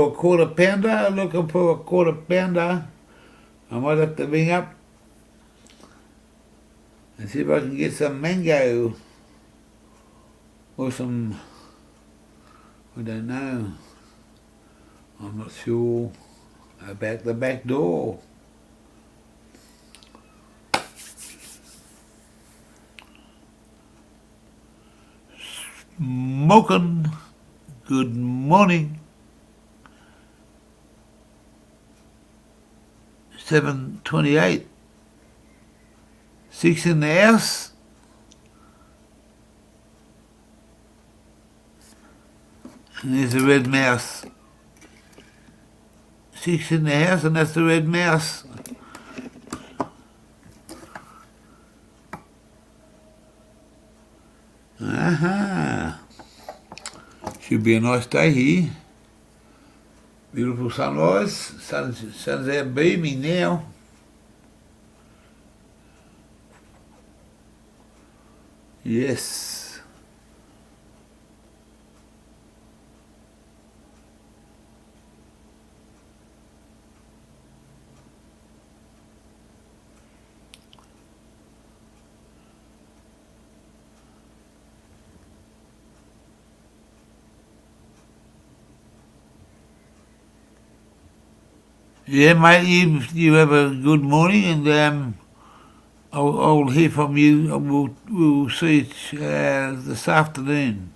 a quarter pounder? Looking for a quarter pounder? I might have to ring up and see if I can get some mango or some, I don't know. I'm not sure about the back door. smoking. Good morning. 7:28. 6 in the house. And there's a red mouse. 6 in the house, and that's the red mouse. Aha. Should be a nice day here. Beautiful sunrise. Sun's out beaming now. Yes. Yeah, mate, you have a good morning, and I'll hear from you. We'll see this afternoon.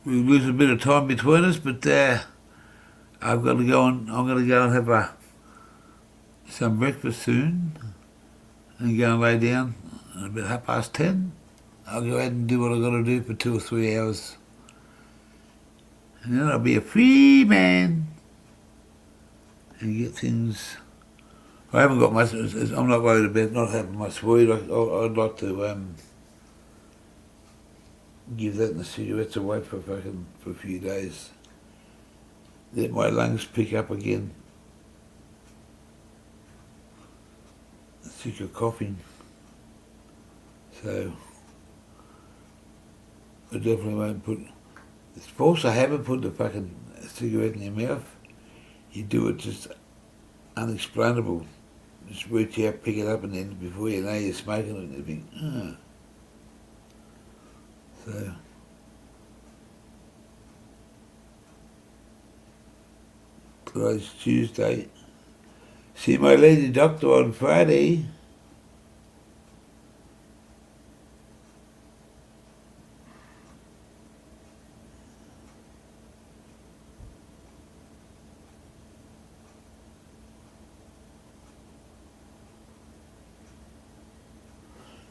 We'll lose a bit of time between us, but I've got to go and I'm going to go and have some breakfast soon, and go and lay down at about 10:30. I'll go ahead and do what I've got to do for 2 or 3 hours, and then I'll be a free man and get things. I haven't got much. I'm not worried about not having much weed. I'd like to give that and the cigarettes away for a few days. Let my lungs pick up again. I'm sick of coughing. So I definitely won't put. It's false. I haven't put the fucking cigarette in your mouth. You do it just unexplainable. Just reach out, pick it up, and then before you know you're smoking it, and you think, So, today's Tuesday. See my lady doctor on Friday.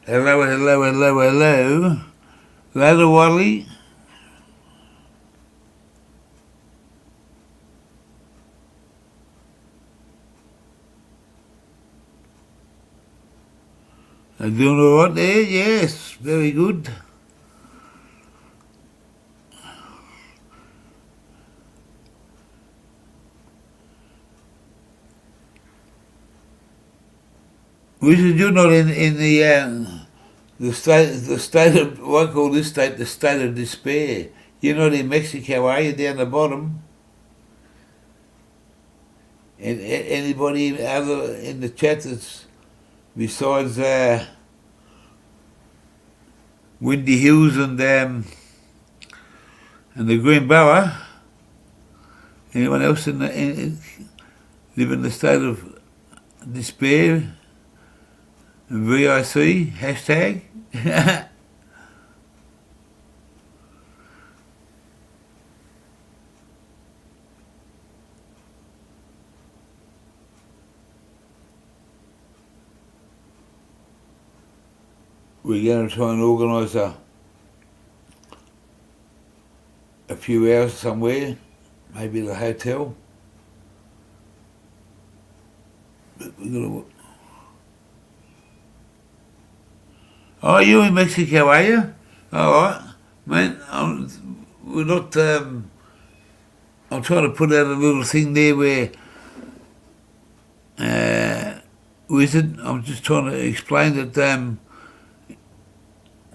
Hello. Ladder Wally. I'm doing all right there, yes, very good. Richard, you're not in the state of, what I call this state, the state of despair. You're not in Mexico, are you, down the bottom? And anybody other in the chat that's besides Windy Hills and the Green Borough? Anyone else live in the state of despair? VIC, hashtag. We're going to try and organise a few hours somewhere, maybe at a hotel. But we're going to. Oh, you in Mexico, are you? All right, man. We're not. I'm trying to put out a little thing there where. Wizard, I'm just trying to explain that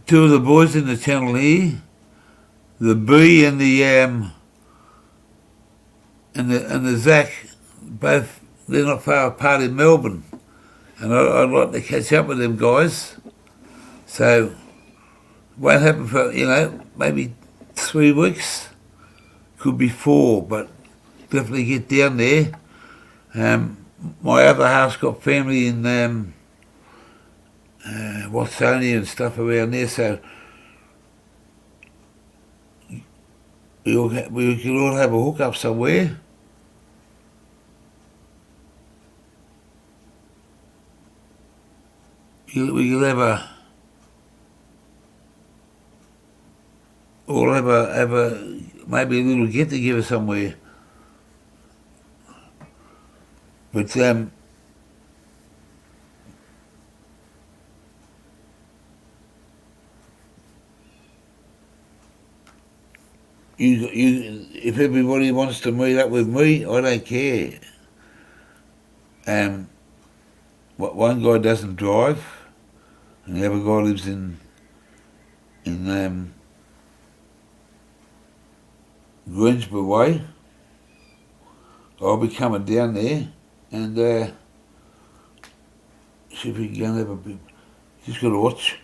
two of the boys in the channel here, the B and the Zach, both they're not far apart in Melbourne, and I'd like to catch up with them guys. So, it won't happen for, maybe 3 weeks. Could be 4, but definitely get down there. My other half's got family in Watsonia and stuff around there, so we could all have a hookup somewhere. We could have a maybe a little get together somewhere. But if everybody wants to meet up with me, I don't care. One guy doesn't drive, and the other guy lives in Greensboro Way. I'll be coming down there and see if we can go and have a bit. Just got to watch.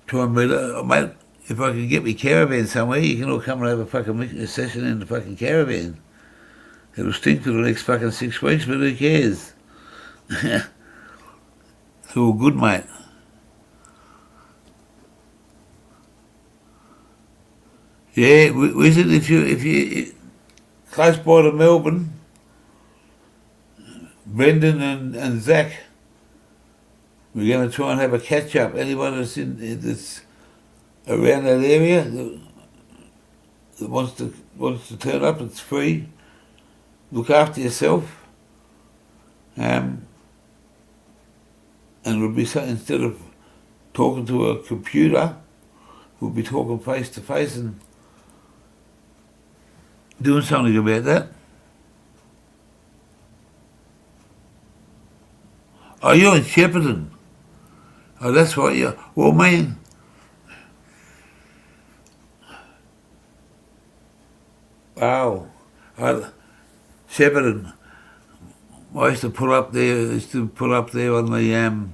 Try and meet up, mate. If I can get me caravan somewhere, you can all come and have a fucking session in the fucking caravan. It'll stink for the next fucking 6 weeks, but who cares? It's all good, mate. Yeah, visit if you close by to Melbourne. Brendan and Zach, we're going to try and have a catch up. Anyone that's around that area that wants to turn up, it's free. Look after yourself. And it'll be so, instead of talking to a computer, we'll be talking face to face and doing something about that. Oh, you're in Shepparton. Oh, that's right. Yeah. Well, man. Wow. Shepparton. I used to pull up there. On the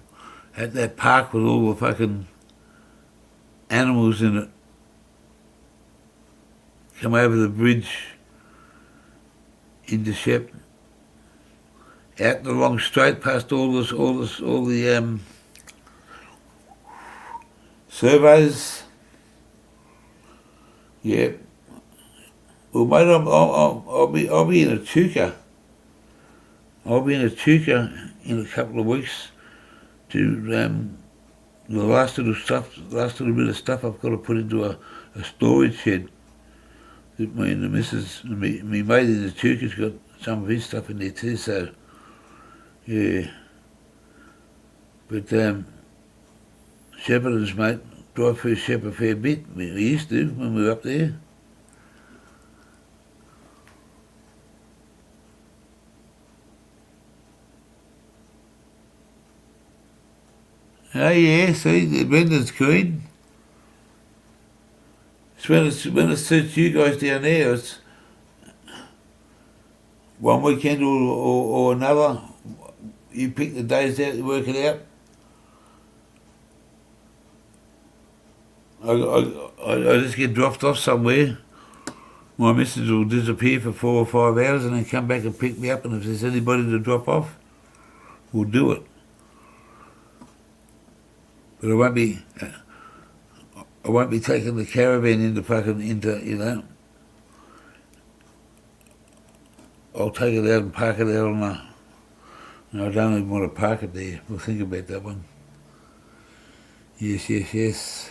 at that park with all the fucking animals in it. Come over the bridge into Shepparton. Out the long straight past all the surveys. Yeah. Well, mate, I'll be in Echuca. I'll be in Echuca in a couple of weeks to the last little bit of stuff I've got to put into a storage shed. That me and the missus, me mate in Echuca's got some of his stuff in there too, so yeah. But Shepparton's, mate, drive through Shepparton a fair bit. We used to when we were up there. Oh yeah, see, Brendan's keen. When it suits you guys down there, it's one weekend or another. You pick the days out, you work it out. I just get dropped off somewhere. My missus will disappear for 4 or 5 hours and then come back and pick me up, and if there's anybody to drop off, we'll do it. But I won't be taking the caravan into. I'll take it out and park it out on a. No, I don't even want to park it there. We'll think about that one. Yes.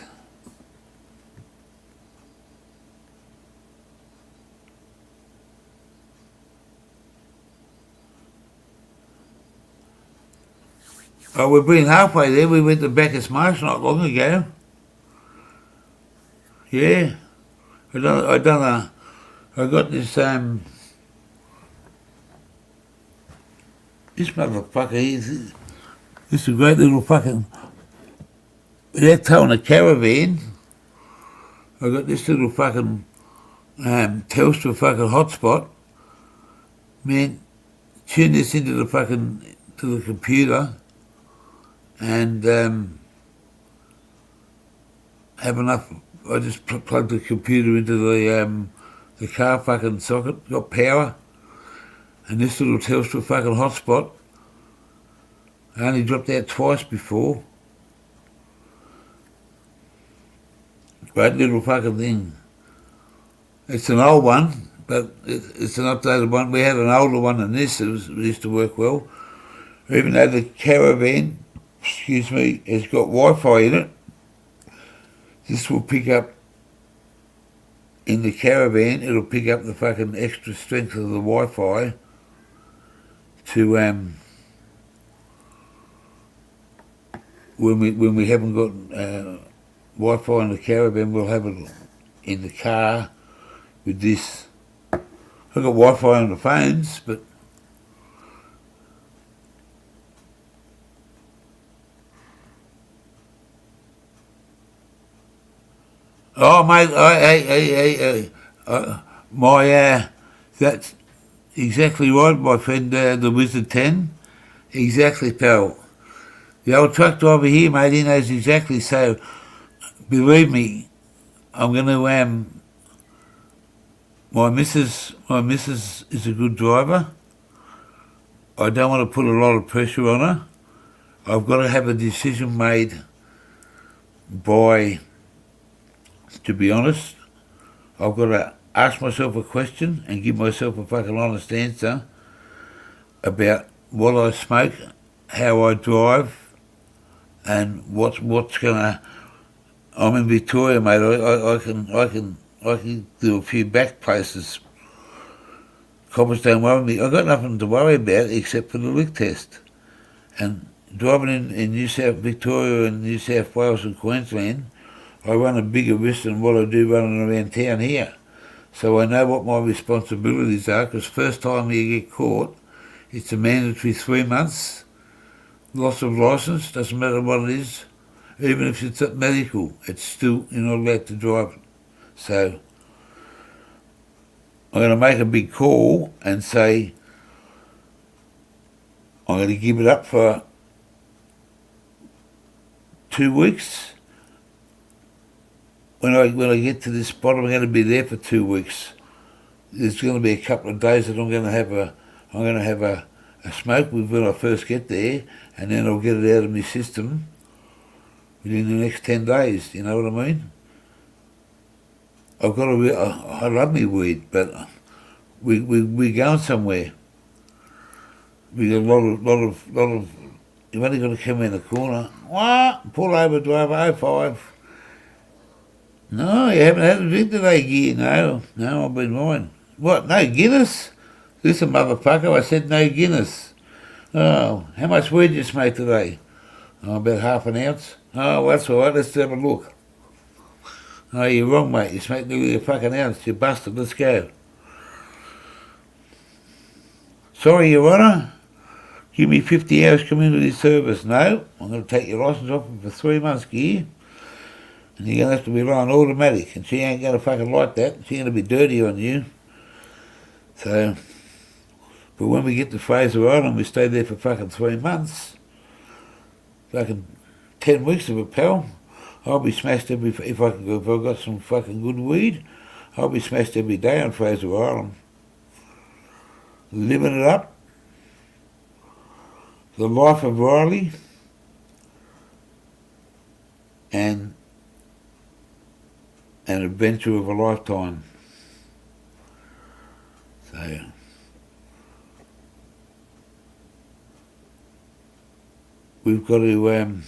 Oh, we've been halfway there. We went to Bacchus Marsh not long ago. Yeah. I got this, this motherfucker, this is a great little fucking, without towing a caravan, I got this little fucking, Telstra fucking hotspot. Man, tune this into the fucking, to the computer, and have enough. I just plugged the computer into the car fucking socket, got power, and this little Telstra fucking hotspot. I only dropped out twice before. Great little fucking thing. It's an old one, but it's an updated one. We had an older one than this. It used to work well. Even though the caravan, excuse me, has got Wi-Fi in it, this will pick up, in the caravan, it'll pick up the fucking extra strength of the Wi-Fi to, when we haven't got Wi-Fi in the caravan, we'll have it in the car with this. I've got Wi-Fi on the phones, but oh mate, that's exactly right, my friend, the Wizard 10. Exactly, pal. The old truck driver here, mate, he knows exactly. So, believe me, I'm going to, my missus is a good driver. I don't want to put a lot of pressure on her. I've got to have a decision made by, to be honest, I've got to ask myself a question and give myself a fucking honest answer about what I smoke, how I drive, and what's gonna. I'm in Victoria, mate. I can do a few back places. Coppers don't worry me. I've got nothing to worry about except for the lick test. And driving in New South Victoria and New South Wales and Queensland, I run a bigger risk than what I do running around town here. So I know what my responsibilities are, because first time you get caught, it's a mandatory 3 months, loss of licence, doesn't matter what it is. Even if it's at medical, it's still, you're not allowed to drive it. So I'm going to make a big call and say I'm going to give it up for 2 weeks. When I get to this spot, I'm going to be there for 2 weeks. There's going to be a couple of days that I'm going to have a smoke with when I first get there, and then I'll get it out of my system within the next 10 days. You know what I mean? I love me weed, but we're going somewhere. We got a lot of. You've only got to come in the corner. What? Pull over, driver 05. No, you haven't had a drink today, Gear. No, I've been mine. What, no Guinness? Listen, motherfucker, I said no Guinness. Oh, how much weed did you smoke today? Oh, about half an ounce. Oh, well, that's all right, let's have a look. Oh, you're wrong, mate. You smoked nearly a fucking ounce. You busted. Let's go. Sorry, Your Honour. Give me 50 hours community service. No, I'm going to take your licence off for 3 months, Gear. And you're going to have to rely on automatic. And she ain't going to fucking like that. She's going to be dirty on you. So, but when we get to Fraser Island, we stay there for fucking 3 months. Fucking 10 weeks of it, pal. I'll be smashed if I've got some fucking good weed, I'll be smashed every day on Fraser Island. Living it up. The life of Riley. And an adventure of a lifetime. So we've got to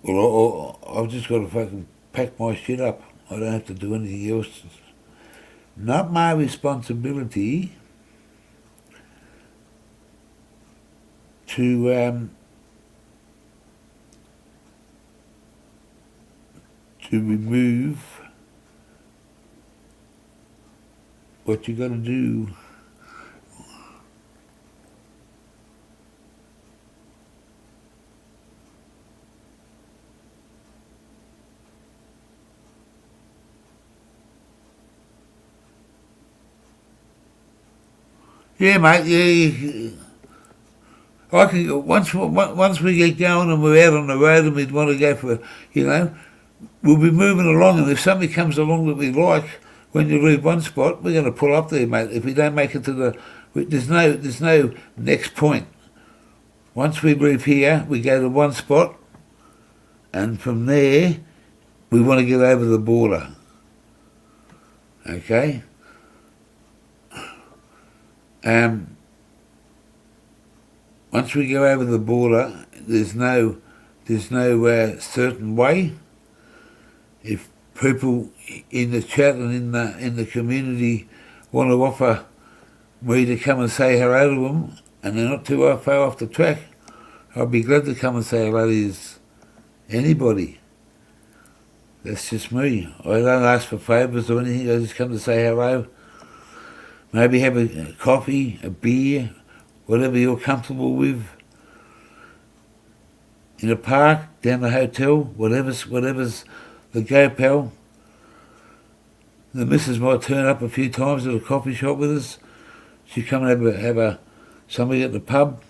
well, I've just got to fucking pack my shit up. I don't have to do anything else. It's not my responsibility to remove what you got to do. Yeah, mate. Yeah, I can once we get going and we're out on the road and we'd want to go for, we'll be moving along, and if something comes along that we like, when you leave one spot, we're going to pull up there, mate. If we don't make it to there's no next point. Once we leave here, we go to one spot, and from there, we want to get over the border. Okay? Once we go over the border, there's no certain way. If people in the chat and in the community want to offer me to come and say hello to them, and they're not too far off the track, I'll be glad to come and say hello to anybody. That's just me. I don't ask for favours or anything. I just come to say hello. Maybe have a coffee, a beer, whatever you're comfortable with. In a park, down the hotel, whatever's the go, pal. The missus might turn up a few times at a coffee shop with us. She'll come and have something at the pub.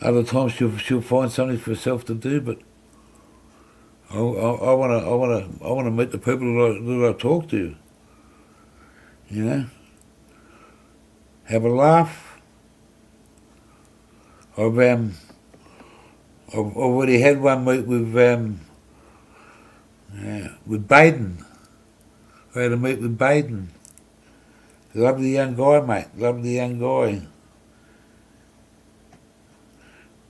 Other times she'll find something for herself to do, but I want to meet the people that I talk to. You know, have a laugh. I've already had one meet with Baden. I had a meet with Baden. Lovely young guy, mate. Lovely young guy.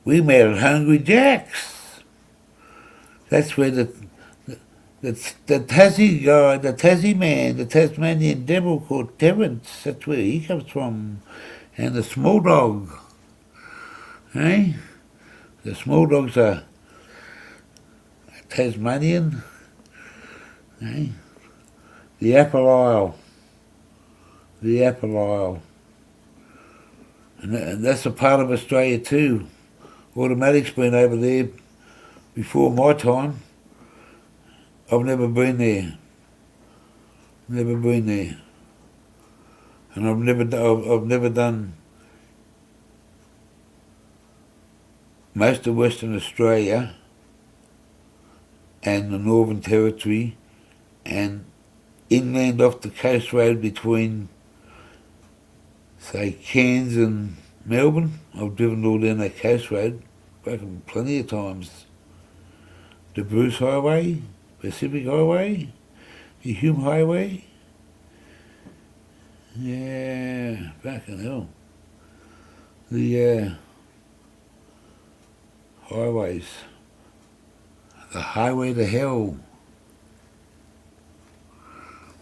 We met at Hungry Jack's. That's where the Tassie guy, the Tassie man, the Tasmanian devil called Terence, that's where he comes from. And the small dog. Eh? The small dogs are Tasmanian. Eh? The Apple Isle. The Apple Isle. And that's a part of Australia too. Automatic's been over there before my time. I've never been there. Never been there. And I've never done most of Western Australia and the Northern Territory and inland off the coast road between, say, Cairns and Melbourne. I've driven all down that coast road fucking plenty of times. The Bruce Highway, Pacific Highway, the Hume Highway. Yeah, fucking hell. The highways. The highway to hell.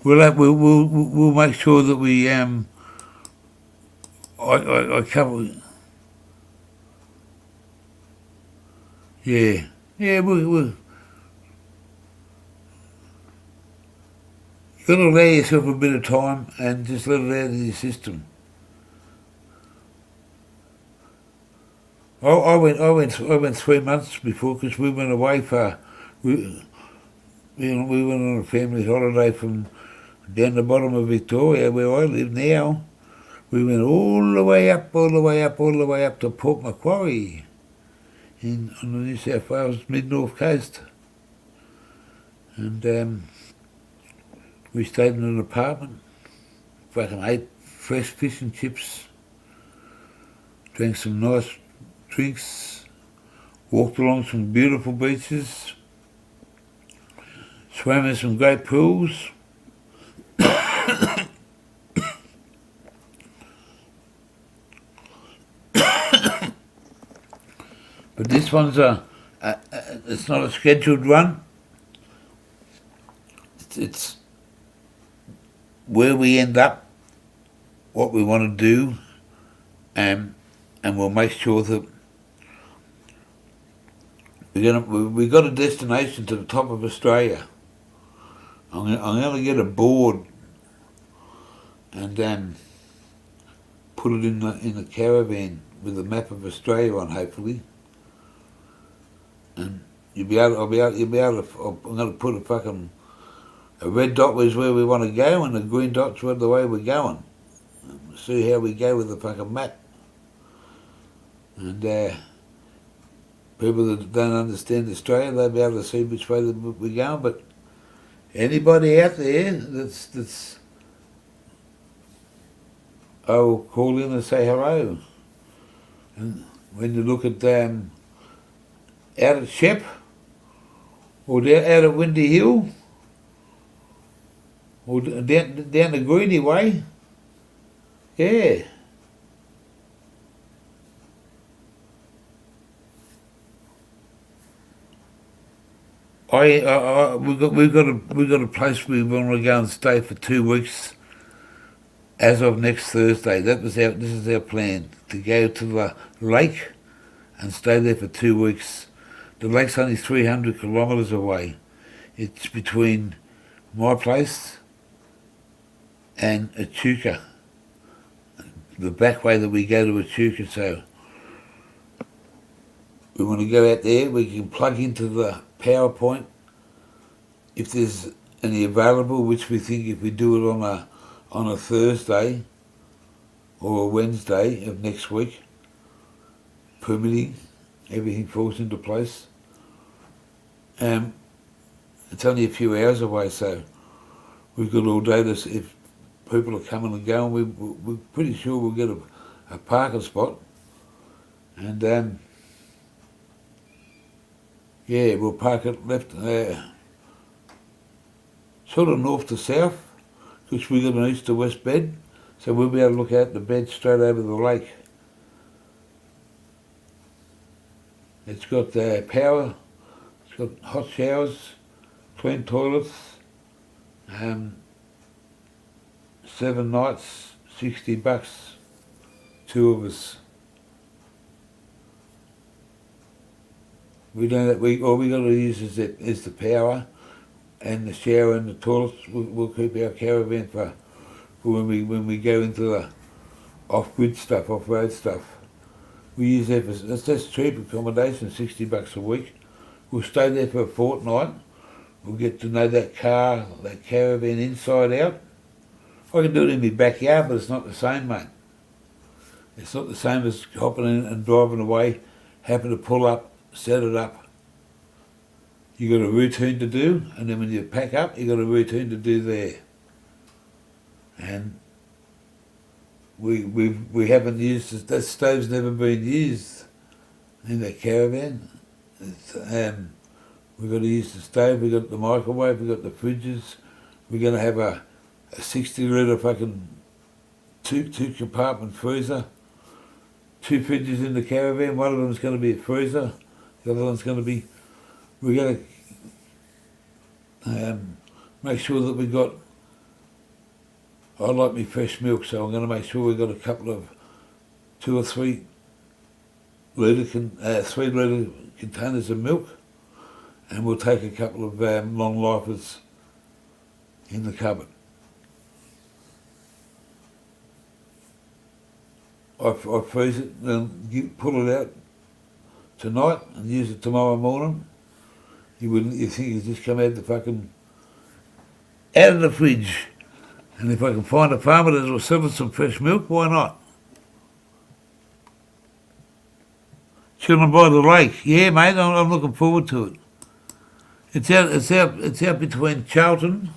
We'll make sure that we I cover. Yeah, we'll. You've got to allow yourself a bit of time and just let it out of your system. I went 3 months before because we went away we went on a family holiday from down the bottom of Victoria where I live now. We went all the way up to Port Macquarie on the New South Wales mid-north coast. And we stayed in an apartment, fucking ate fresh fish and chips, drank some nice drinks, walked along some beautiful beaches, swam in some great pools. But this one's it's not a scheduled run. It's where we end up, what we want to do, and we'll make sure that we got a destination to the top of Australia. I'm going to get a board and put it in the caravan with a map of Australia on, hopefully. And you'll be able to. I'm going to put a red dot is where we want to go, and a green dot's where the way we're going. And see how we go with the fucking map. And people that don't understand Australia, they'll be able to see which way we're going. But anybody out there that's I will call in and say hello. And when you look at out at Shep, or down out at Windy Hill, or down the Greeny way. Yeah. We've got a place we want to go and stay for 2 weeks as of next Thursday. This is our plan, to go to the lake and stay there for 2 weeks. The lake's only 300 kilometres away. It's between my place and Echuca, the back way that we go to Echuca. So we want to go out there. We can plug into the power point if there's any available, which we think if we do it on a Thursday or a Wednesday of next week, permitting, everything falls into place. It's only a few hours away, so we've got all day if people are coming and going. We're pretty sure we'll get a parking spot, and yeah, we'll park it left, sort of north to south, because we've got an east to west bed, so we'll be able to look out the bed straight over the lake. It's got power, it's got hot showers, clean toilets, 7 nights, $60, 2 of us. All we got to use is the power and the shower and the toilets. We'll keep our caravan for when we go into the off-grid stuff, off-road stuff. We use that that's cheap accommodation, $60 a week. We'll stay there for a fortnight. We'll get to know that caravan inside out. I can do it in my backyard, but it's not the same, mate. It's not the same as hopping in and driving away, happen to pull up, set it up. You got a routine to do, and then when you pack up, you got a routine to do there. And we haven't used it. That stove's never been used in that caravan. We've got to use the stove. We've got the microwave. We've got the fridges. We're going to have a 60-litre fucking two compartment freezer. 2 fridges in the caravan. One of them's going to be a freezer. The other one's going to be. We're going to make sure that we got. I like me fresh milk, so I'm going to make sure we've got a couple of 2 or 3 3-litre containers of milk, and we'll take a couple of long lifers in the cupboard. I freeze it and pull it out tonight and use it tomorrow morning. You think you just come out of the fridge. And if I can find a farmer that will sell us some fresh milk, why not? Chilling by the lake. Yeah, mate, I'm looking forward to it. It's out between Charlton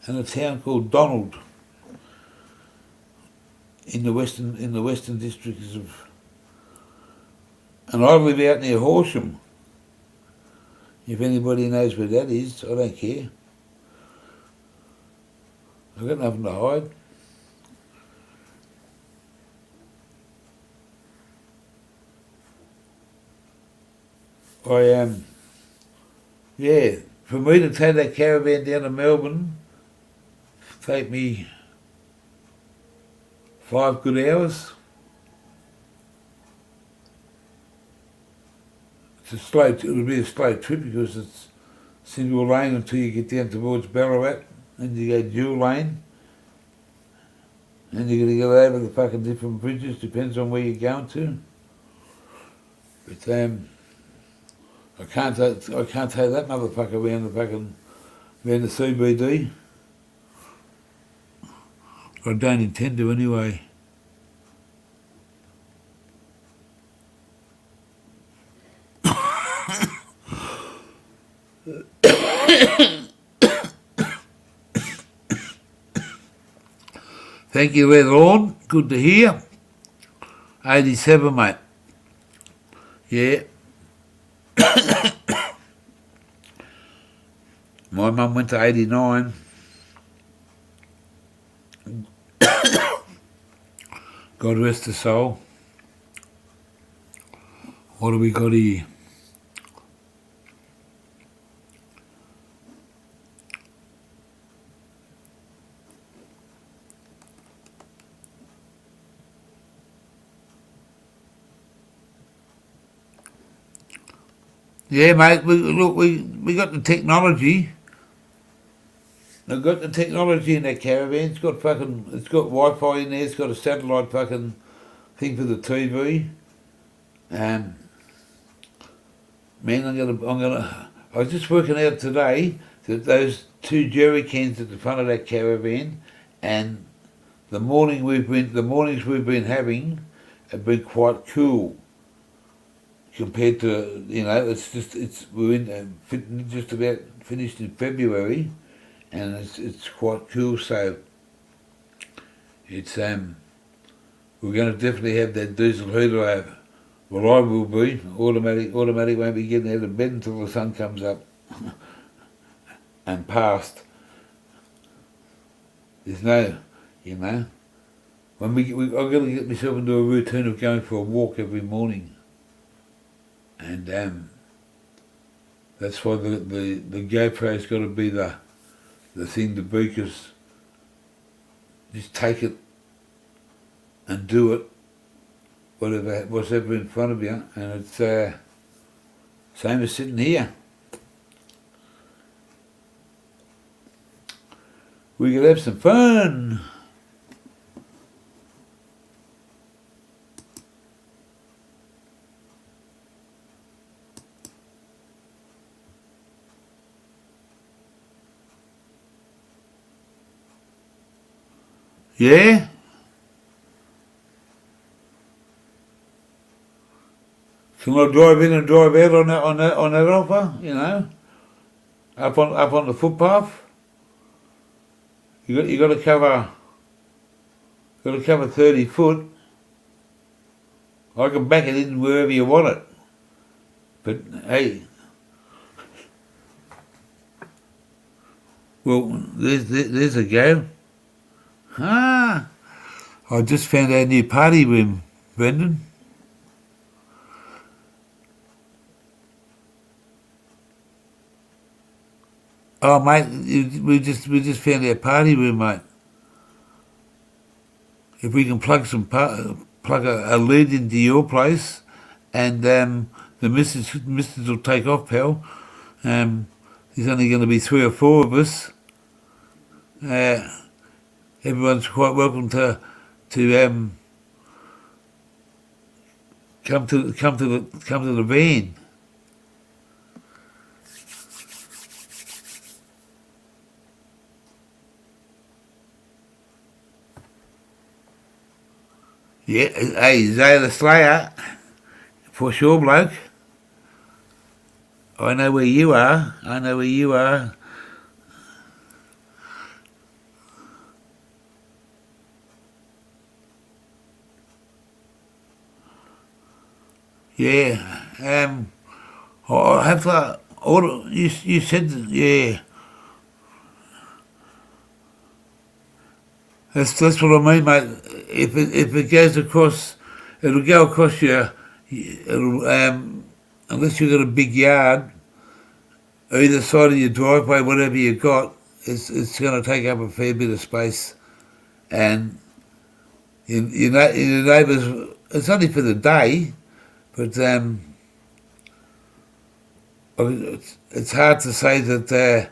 and a town called Donald in the western districts of. And I live out near Horsham. If anybody knows where that is, I don't care. I've got nothing to hide. Yeah, for me to take that caravan down to Melbourne, take me 5 good hours. It'll be a slow trip because it's single lane until you get down towards Ballarat, and you go dual lane, and you're going to go over the fucking different bridges, depends on where you're going to. But I can't take that motherfucker around the CBD. I don't intend to anyway. Thank you, Red Lawn. Good to hear. 87, mate. Yeah. My mum went to 89. God rest her soul. What do we got here? Yeah, mate, we got the technology. They've got the technology in that caravan. It's got Wi-Fi in there. It's got a satellite fucking thing for the TV. Man, I was just working out today that those 2 jerry cans at the front of that caravan, and the mornings we've been having have been quite cool compared to, we're just about finished in February, and it's quite cool. So it's we're going to definitely have that diesel heater over. Well, I will be. Automatic won't be getting out of bed until the sun comes up and past. There's no, I'm going to get myself into a routine of going for a walk every morning. And that's why the GoPro's got to be the thing to be, because just take it and do it, what's ever in front of you, and it's same as sitting here. We could have some fun. Yeah? Can I drive in and drive out on that offer? Up on the footpath? You got to cover 30 foot. I can back it in wherever you want it. But hey, well, there's a go. Ah, I just found our new party room, Brendan. Oh, mate, we just found our party room, mate. If we can plug a lead into your place, and the missus will take off, pal. There's only going to be 3 or 4 of us. Everyone's quite welcome to come to the van. Yeah, hey, Zay the Slayer, for sure, bloke. I know where you are. Yeah. I have to order. You said, yeah. That's what I mean, mate. If it goes across, it'll go across unless you've got a big yard, either side of your driveway, whatever you got, it's going to take up a fair bit of space, and your neighbours. It's only for the day, but it's hard to say that.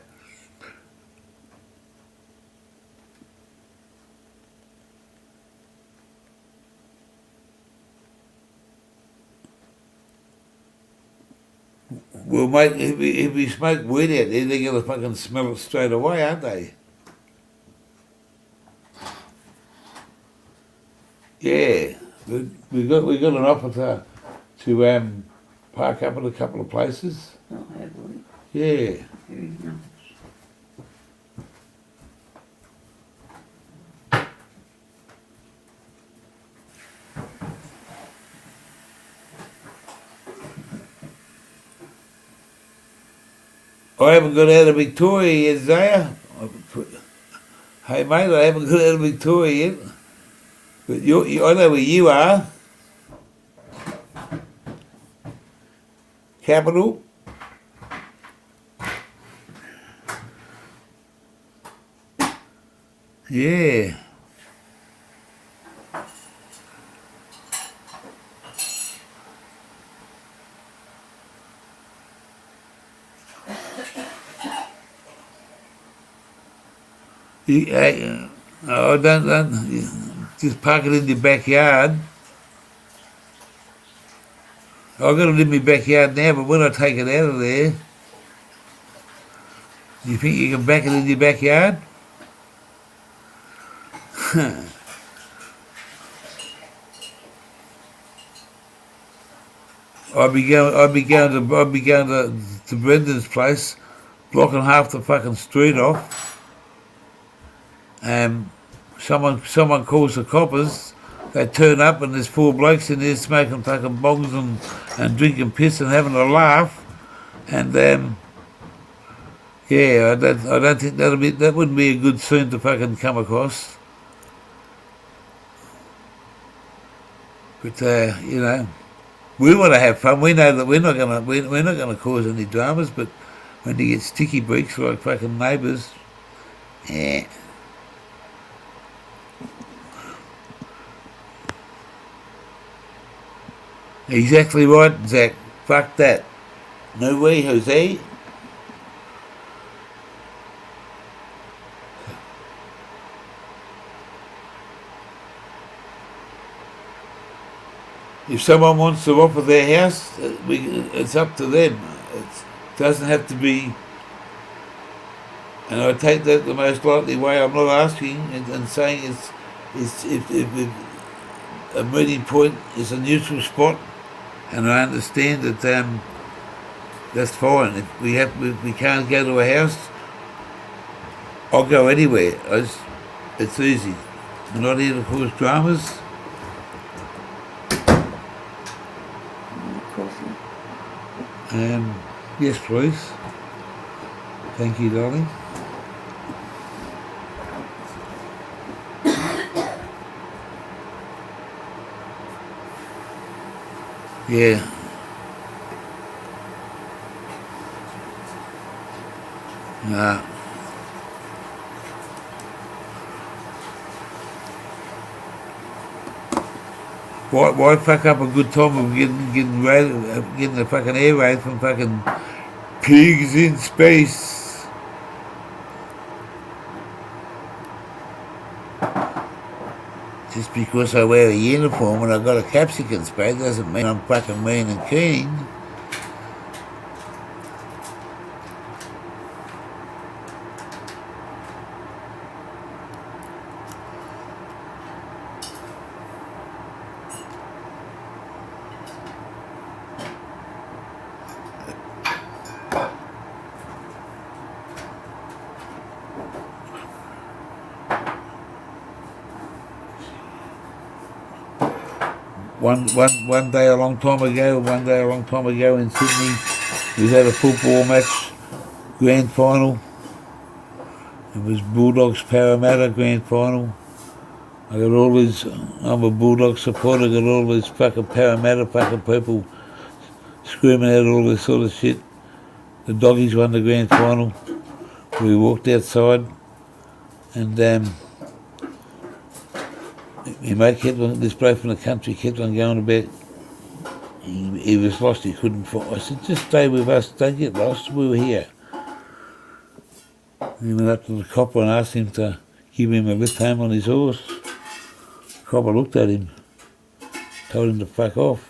Well, mate, if we smoke weed out there, they're going to fucking smell it straight away, aren't they? Yeah, we got an offer to park up at a couple of places. Oh, have we? Yeah. Very nice. I haven't got out of Victoria yet, Zaya. Hey mate, I haven't got out of Victoria yet. But I know where you are. Capital. Yeah. Don't just park it in your backyard. I've got it in my backyard now, but when I take it out of there, do you think you can back it in your backyard? I'd be going to Brendan's place, blocking half the fucking street off. Someone calls the coppers. They turn up and there's 4 blokes in there smoking fucking bongs and drinking piss and having a laugh. And yeah, I don't think that wouldn't be a good scene to fucking come across. But you know, we want to have fun. We know that we're not gonna cause any dramas. But when you get sticky breaks like fucking neighbours, yeah. Exactly right, Zach. Fuck that. No way, Jose. If someone wants to offer their house, it's up to them. It doesn't have to be. And I take that the most likely way. I'm not asking and saying it's if a meeting point is a neutral spot, and I understand that that's fine. If we can't go to a house, I'll go anywhere. It's easy. We're not here to cause dramas. Yes, please. Thank you, darling. Yeah. Nah. Why fuck up a good time of getting a fucking air raid from fucking pigs in space? Just because I wear a uniform and I got a capsicum spray doesn't mean I'm fucking mean and keen. One day a long time ago in Sydney, we had a football match, grand final. It was Bulldogs Parramatta grand final. I'm a Bulldog supporter, I got all these fucking Parramatta fucking people screaming out all this sort of shit. The Doggies won the grand final. We walked outside and my mate this bloke from the country kept on going about, he was lost, he couldn't find. I said, just stay with us, don't get lost, we were here. And he went up to the copper and asked him to give him a lift home on his horse. The copper looked at him, told him to fuck off.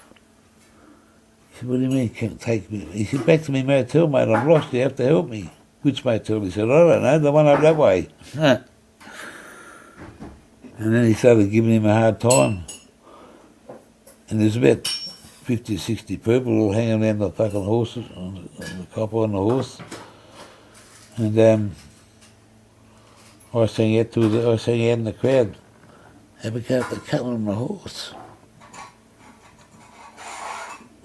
He said, what do you mean, can't take me? He said, back to me motel, mate, I'm lost, you have to help me. Which motel? He said, I don't know, the one up that way. And then he started giving him a hard time. And there's about 50 or 60 people all hanging around the fucking horses, on the copper on the horse. And I sang out in the crowd, have a go at the cutler on the horse.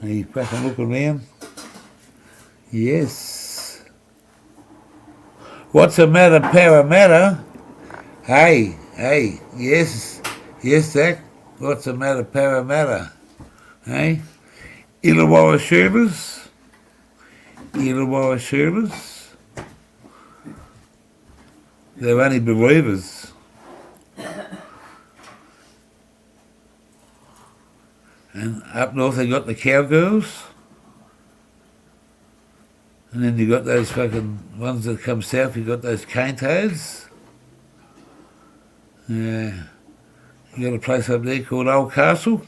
And he fucking looked around. Yes. What's the matter, Parramatta? Hey, yes, Zach. What's the matter, Parramatta? Hey, Illawarra Shooters. They're only believers. And up north they got the Cowgirls. And then you got those fucking ones that come south, you got those cane toads. Yeah. You got a place up there called Old Castle.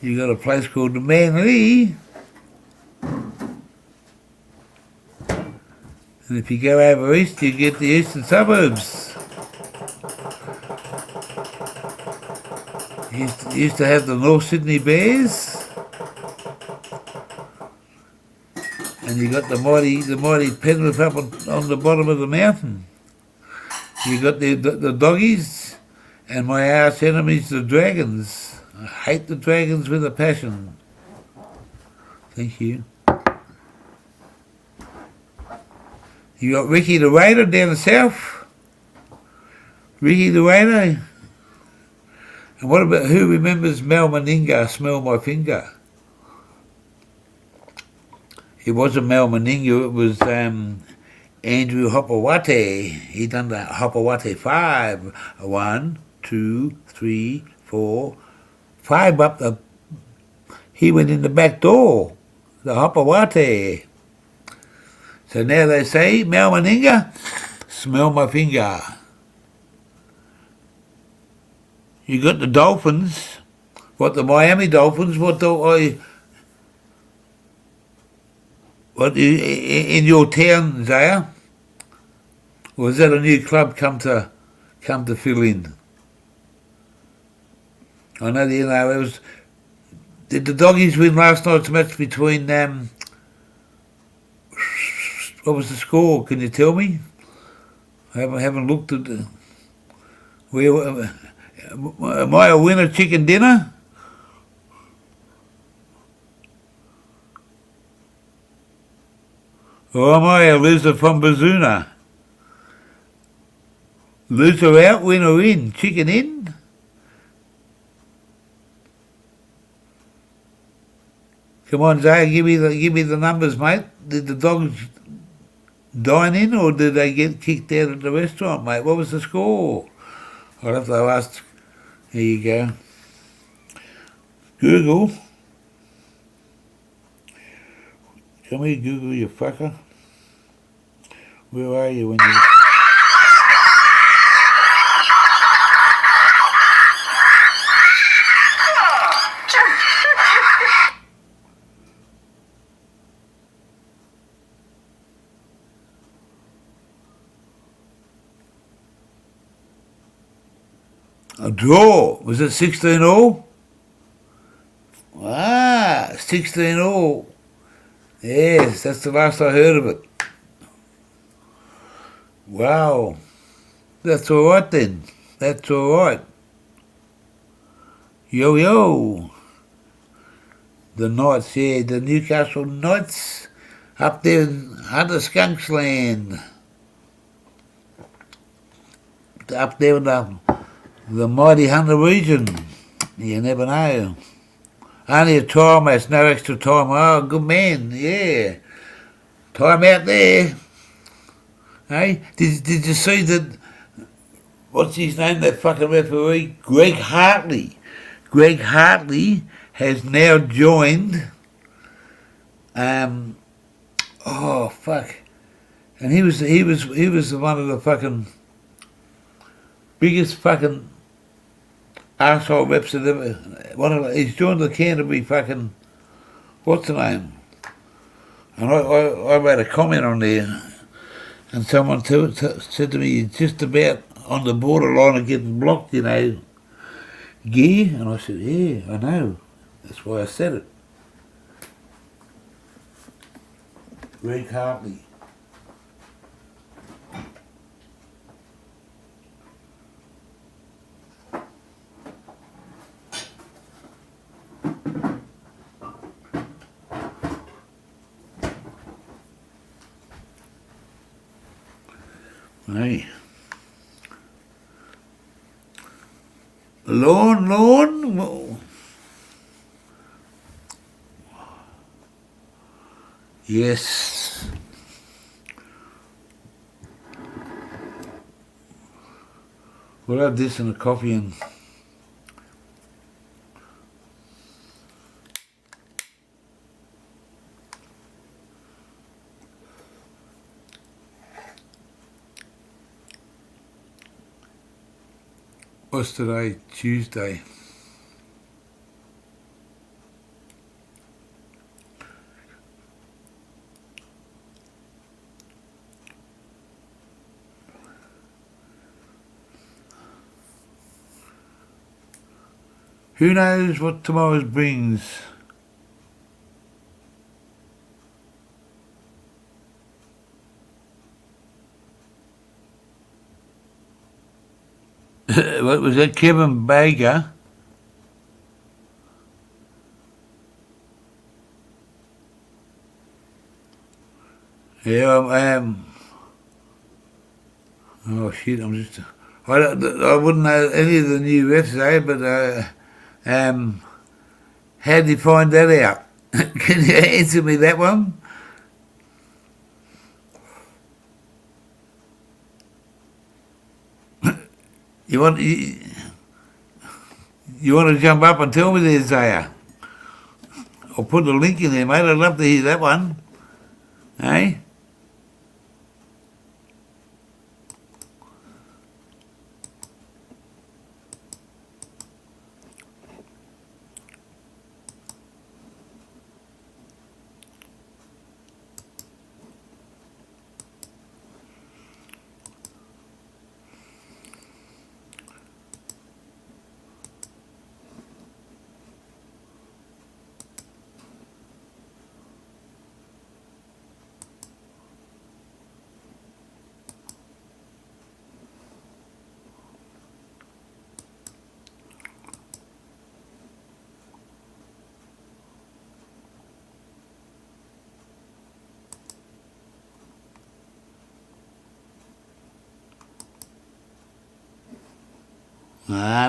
You got a place called the Manly. And if you go over east, you get the eastern suburbs. You used to have the North Sydney Bears. And you got the mighty Penrith up on the bottom of the mountain. You got the doggies, and my arch enemies, the dragons. I hate the dragons with a passion. Thank you. You got Ricky the Raider down the south. Ricky the Raider. And what about, who remembers Mal Meninga, Smell My Finger? It wasn't Mal Meninga, it was Andrew Hopawate. He done the Hopawate 5. 1, 2, 3, 4, 5 up the... He went in the back door, the Hopawate. So now they say, Mal Meninga, smell my finger. You got the Dolphins. What, the Miami Dolphins? What in your town, Zaya? Or is that a new club come to fill in? I know the NRLs. Did the Doggies win last night's match between what was the score? Can you tell me? I haven't looked at the... Where... Am I a winner chicken dinner? Or am I a loser from Bazuna? Loser out, winner in, chicken in? Come on, Zay, give me the numbers, mate. Did the dogs dine in or did they get kicked out at the restaurant, mate? What was the score? I'll have to ask. Here you go. Google. Come here, Google, you fucker. Where are you when you... A draw. Was it 16 all? 16 all. Yes, that's the last I heard of it. Wow. That's all right then. That's all right. Yo. The Knights, yeah, the Newcastle Knights up there in Hunter Skunks Land. Up there in the mighty Hunter region. You never know. Only a time, that's no extra time. Oh, good man, yeah. Time out there. Hey, did you see that, what's his name, that fucking referee? Greg Hartley. Greg Hartley has now joined, oh, fuck. And he was one of the fucking biggest fucking arsehole reps that ever... he's joined the Canterbury fucking... What's the name? And I made a comment on there, and someone said to me, he's just about on the borderline of getting blocked, you know, gear. And I said, yeah, I know. That's why I said it. Greg Hartley. Hey. Lawn. Yes. We'll have this and a coffee and what's today? Tuesday. Who knows what tomorrow brings? What was that, Kevin Baker? Yeah, I am. Oh shit! I wouldn't know any of the new refs, but how did you find that out? Can you answer me that one? You want you want to jump up and tell me there, Zaya? I'll put a link in there, mate. I'd love to hear that one. Hey?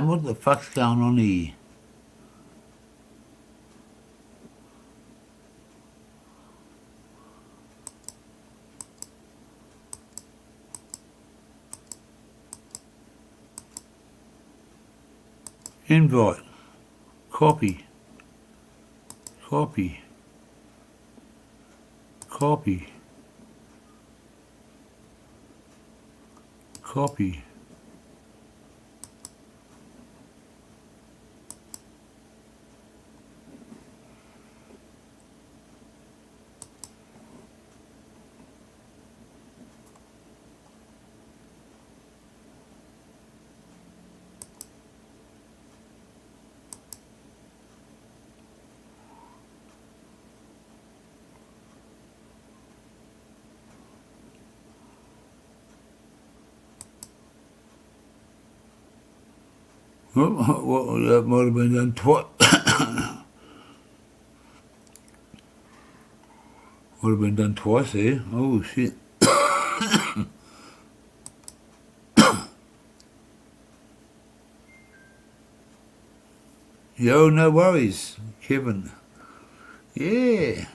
What the fuck's going on here? Invite. Copy. Copy. Copy. Copy. Well, that might have been done twice. Would have been done twice there. Oh shit. Yo, no worries, Kevin. Yeah.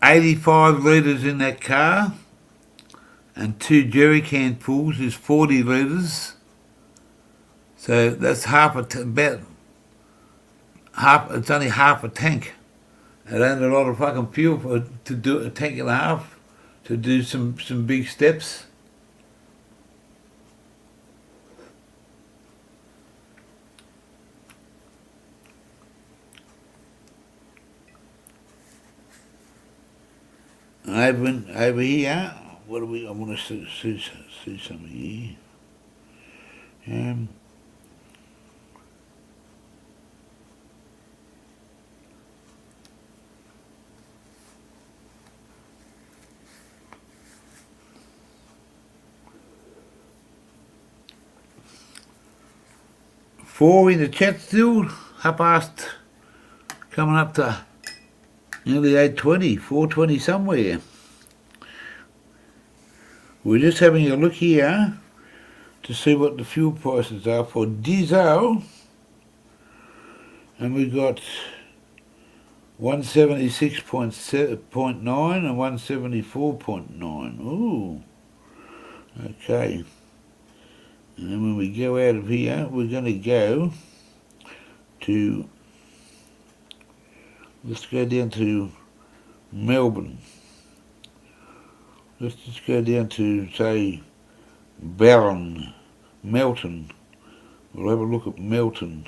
$85 litres in that car, and 2 jerry can fulls is 40 litres. So that's about half. It's only half a tank. It ain't a lot of fucking fuel to do a tank and a half to do some big steps. Over here, what do we? I want to see something here. 4 in the chat still, up past, coming up to nearly 8:20, 4:20 somewhere. We're just having a look here to see what the fuel prices are for diesel, and we've got 176.9 and 174.9. Ooh, okay. And then when we go out of here, we're going to go to, let's go down to Melbourne. Let's just go down to, say, Melton. We'll have a look at Melton.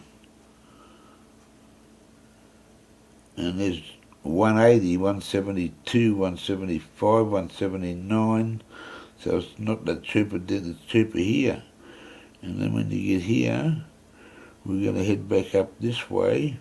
And there's 180, 172, 175, 179. So it's not that cheaper, it's cheaper here. And then when you get here, we're going to head back up this way.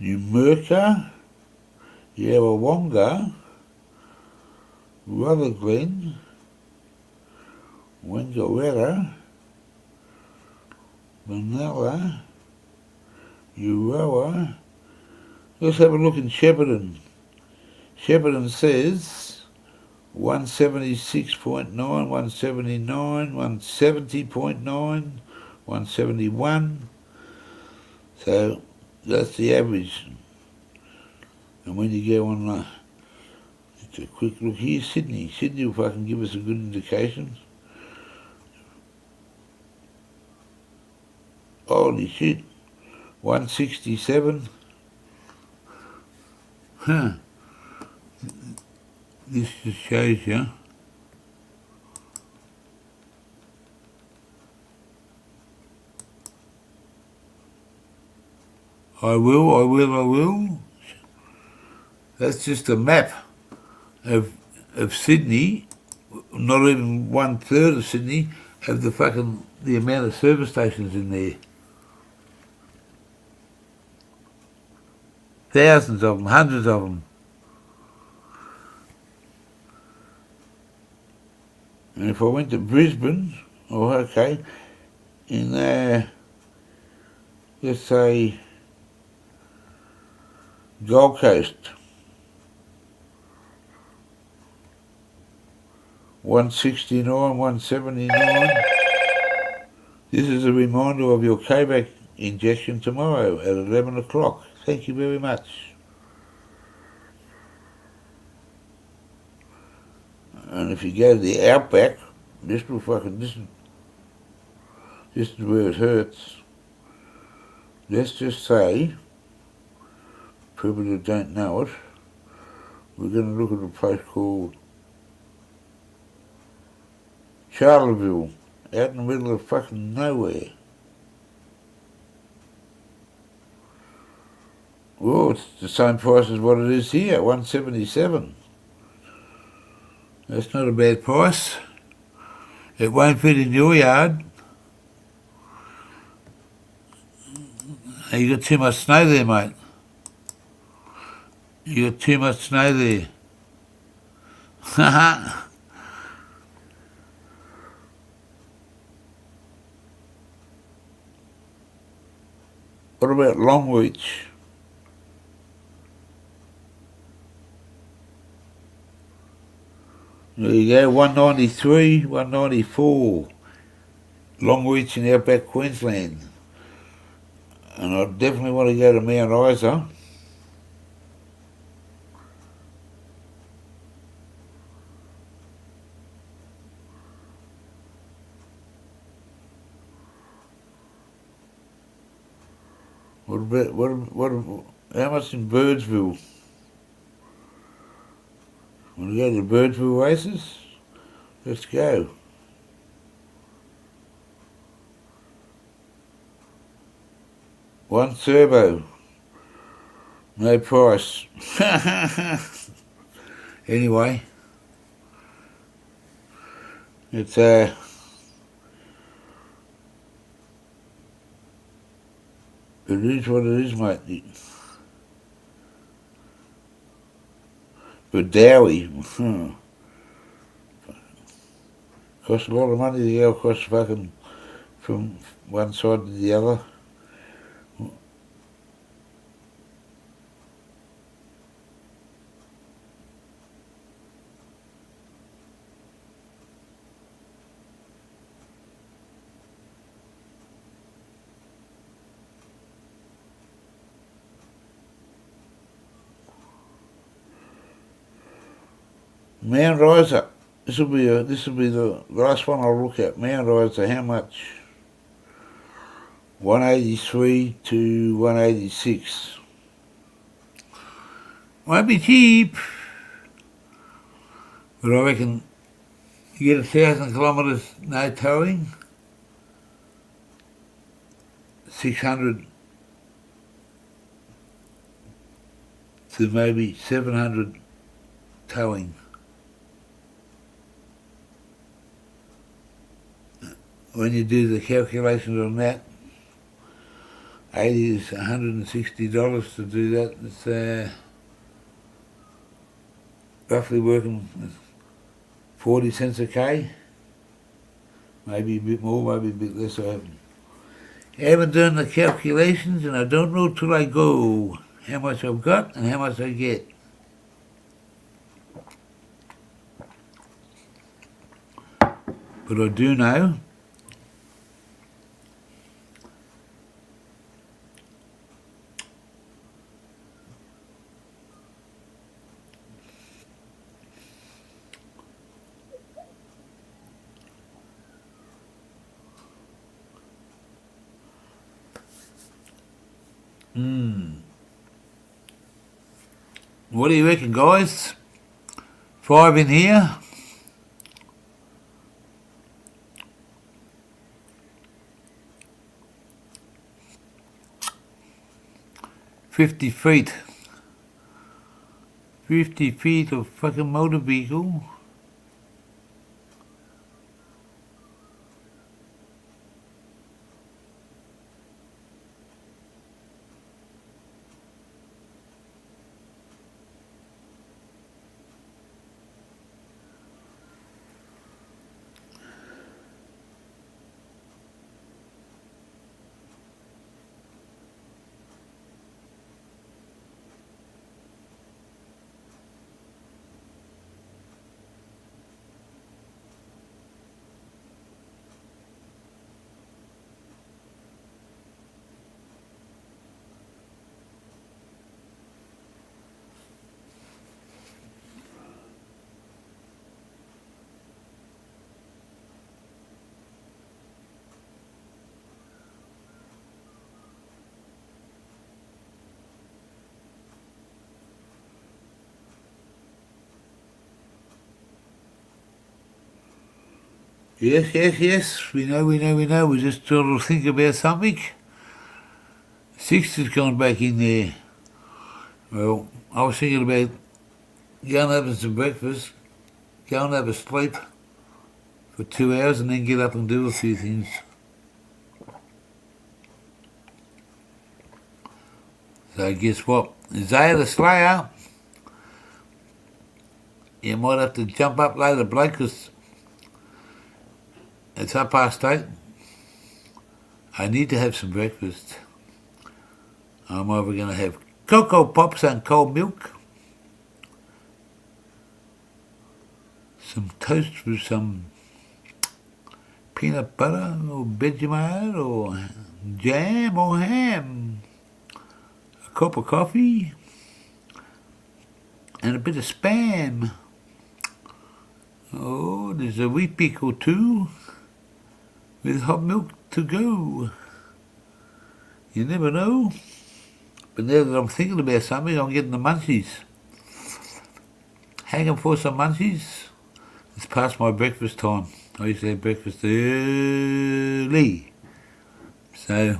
Numurkah, Yarrawonga, Rutherglen, Wangaratta, Manila, Euroa. Let's have a look in Shepparton. Shepparton says 176.9, 179, 170.9, 171. So that's the average. And when you go on, just a quick look here, Sydney. Sydney will fucking give us a good indication. Holy shit, 167. Huh. This just shows you. I will. That's just a map of Sydney, not even 1/3 of Sydney, of the amount of service stations in there. Thousands of them, hundreds of them. And if I went to Brisbane, in let's say Gold Coast, 169, 179. This is a reminder of your K-back injection tomorrow at 11 o'clock. Thank you very much. And if you go to the Outback, this is where it hurts. Let's just say, people that don't know it, we're going to look at a place called Charleville, out in the middle of fucking nowhere. Well, it's the same price as what it is here, 177. That's not a bad price. It won't fit in your yard. You got too much snow there, mate. You got too much snow there. What about Longreach? There you go, 193, 194. Longreach in outback Queensland. And I definitely want to go to Mount Isa. How much in Birdsville? Want to go to the Birdsville races? Let's go. One turbo. No price. Anyway. It's It is what it is, mate. But Dowie, costs a lot of money to go across fucking from one side to the other. Man Riser. This will be the last one I'll look at. Man Riser, how much? 183 to 186. Won't be cheap, but I reckon you get 1,000 kilometres no towing, 600 to maybe 700 towing. When you do the calculations on that, $80 is $160 to do that. It's roughly working 40 cents a K, maybe a bit more, maybe a bit less. I haven't done the calculations, and I don't know till I go how much I've got and how much I get. But I do know what do you reckon, guys? 5 in here. $50 feet. 50 feet of fucking motor vehicle. Yes. We know. We just sort of think about something. 6 has gone back in there. Well, I was thinking about going having some breakfast, go and have a sleep for 2 hours, and then get up and do a few things. So guess what? Isaiah the Slayer, you might have to jump up later, bloke, because it's 8:30. I need to have some breakfast. I'm either going to have Cocoa Pops and cold milk, some toast with some peanut butter or Vegemite or jam or ham, a cup of coffee, and a bit of Spam. Oh, there's a wheat bix or two with hot milk to go. You never know. But now that I'm thinking about something, I'm getting the munchies. Hanging for some munchies. It's past my breakfast time. I used to have breakfast early. So,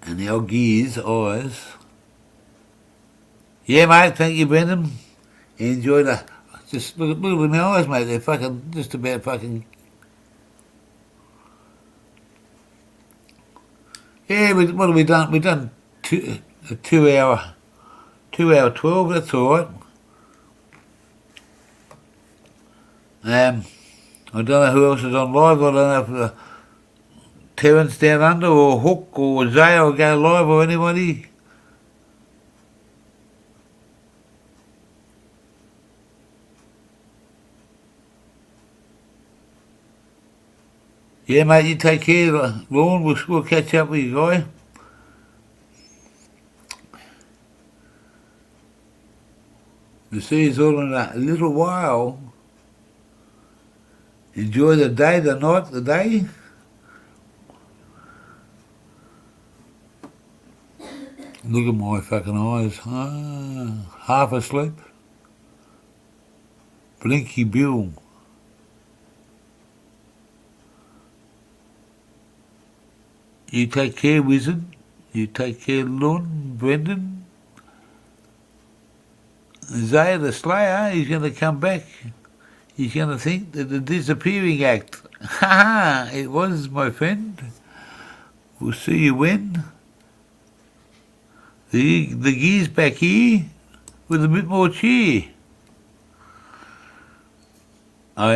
and the old gears, eyes. Yeah, mate, thank you, Brendan. Enjoy the Just look at my eyes, mate. They're fucking just about fucking. Yeah, what have we done? We've done a 2 hour 12. That's all right. I don't know who else is on live. I don't know if Terence Down Under or Hook or Zay will go live or anybody. Yeah, mate, you take care, Lorne. We'll catch up with you, guy. We'll see you all in a little while. Enjoy the day, the night, the day. Look at my fucking eyes. Half asleep. Blinky Bill. You take care, Wizard. You take care, Lorne, Brendan. Zay the Slayer, he's going to come back. He's going to think that the disappearing act. Ha ha, it was, my friend. We'll see you when. The gear's back here with a bit more cheer.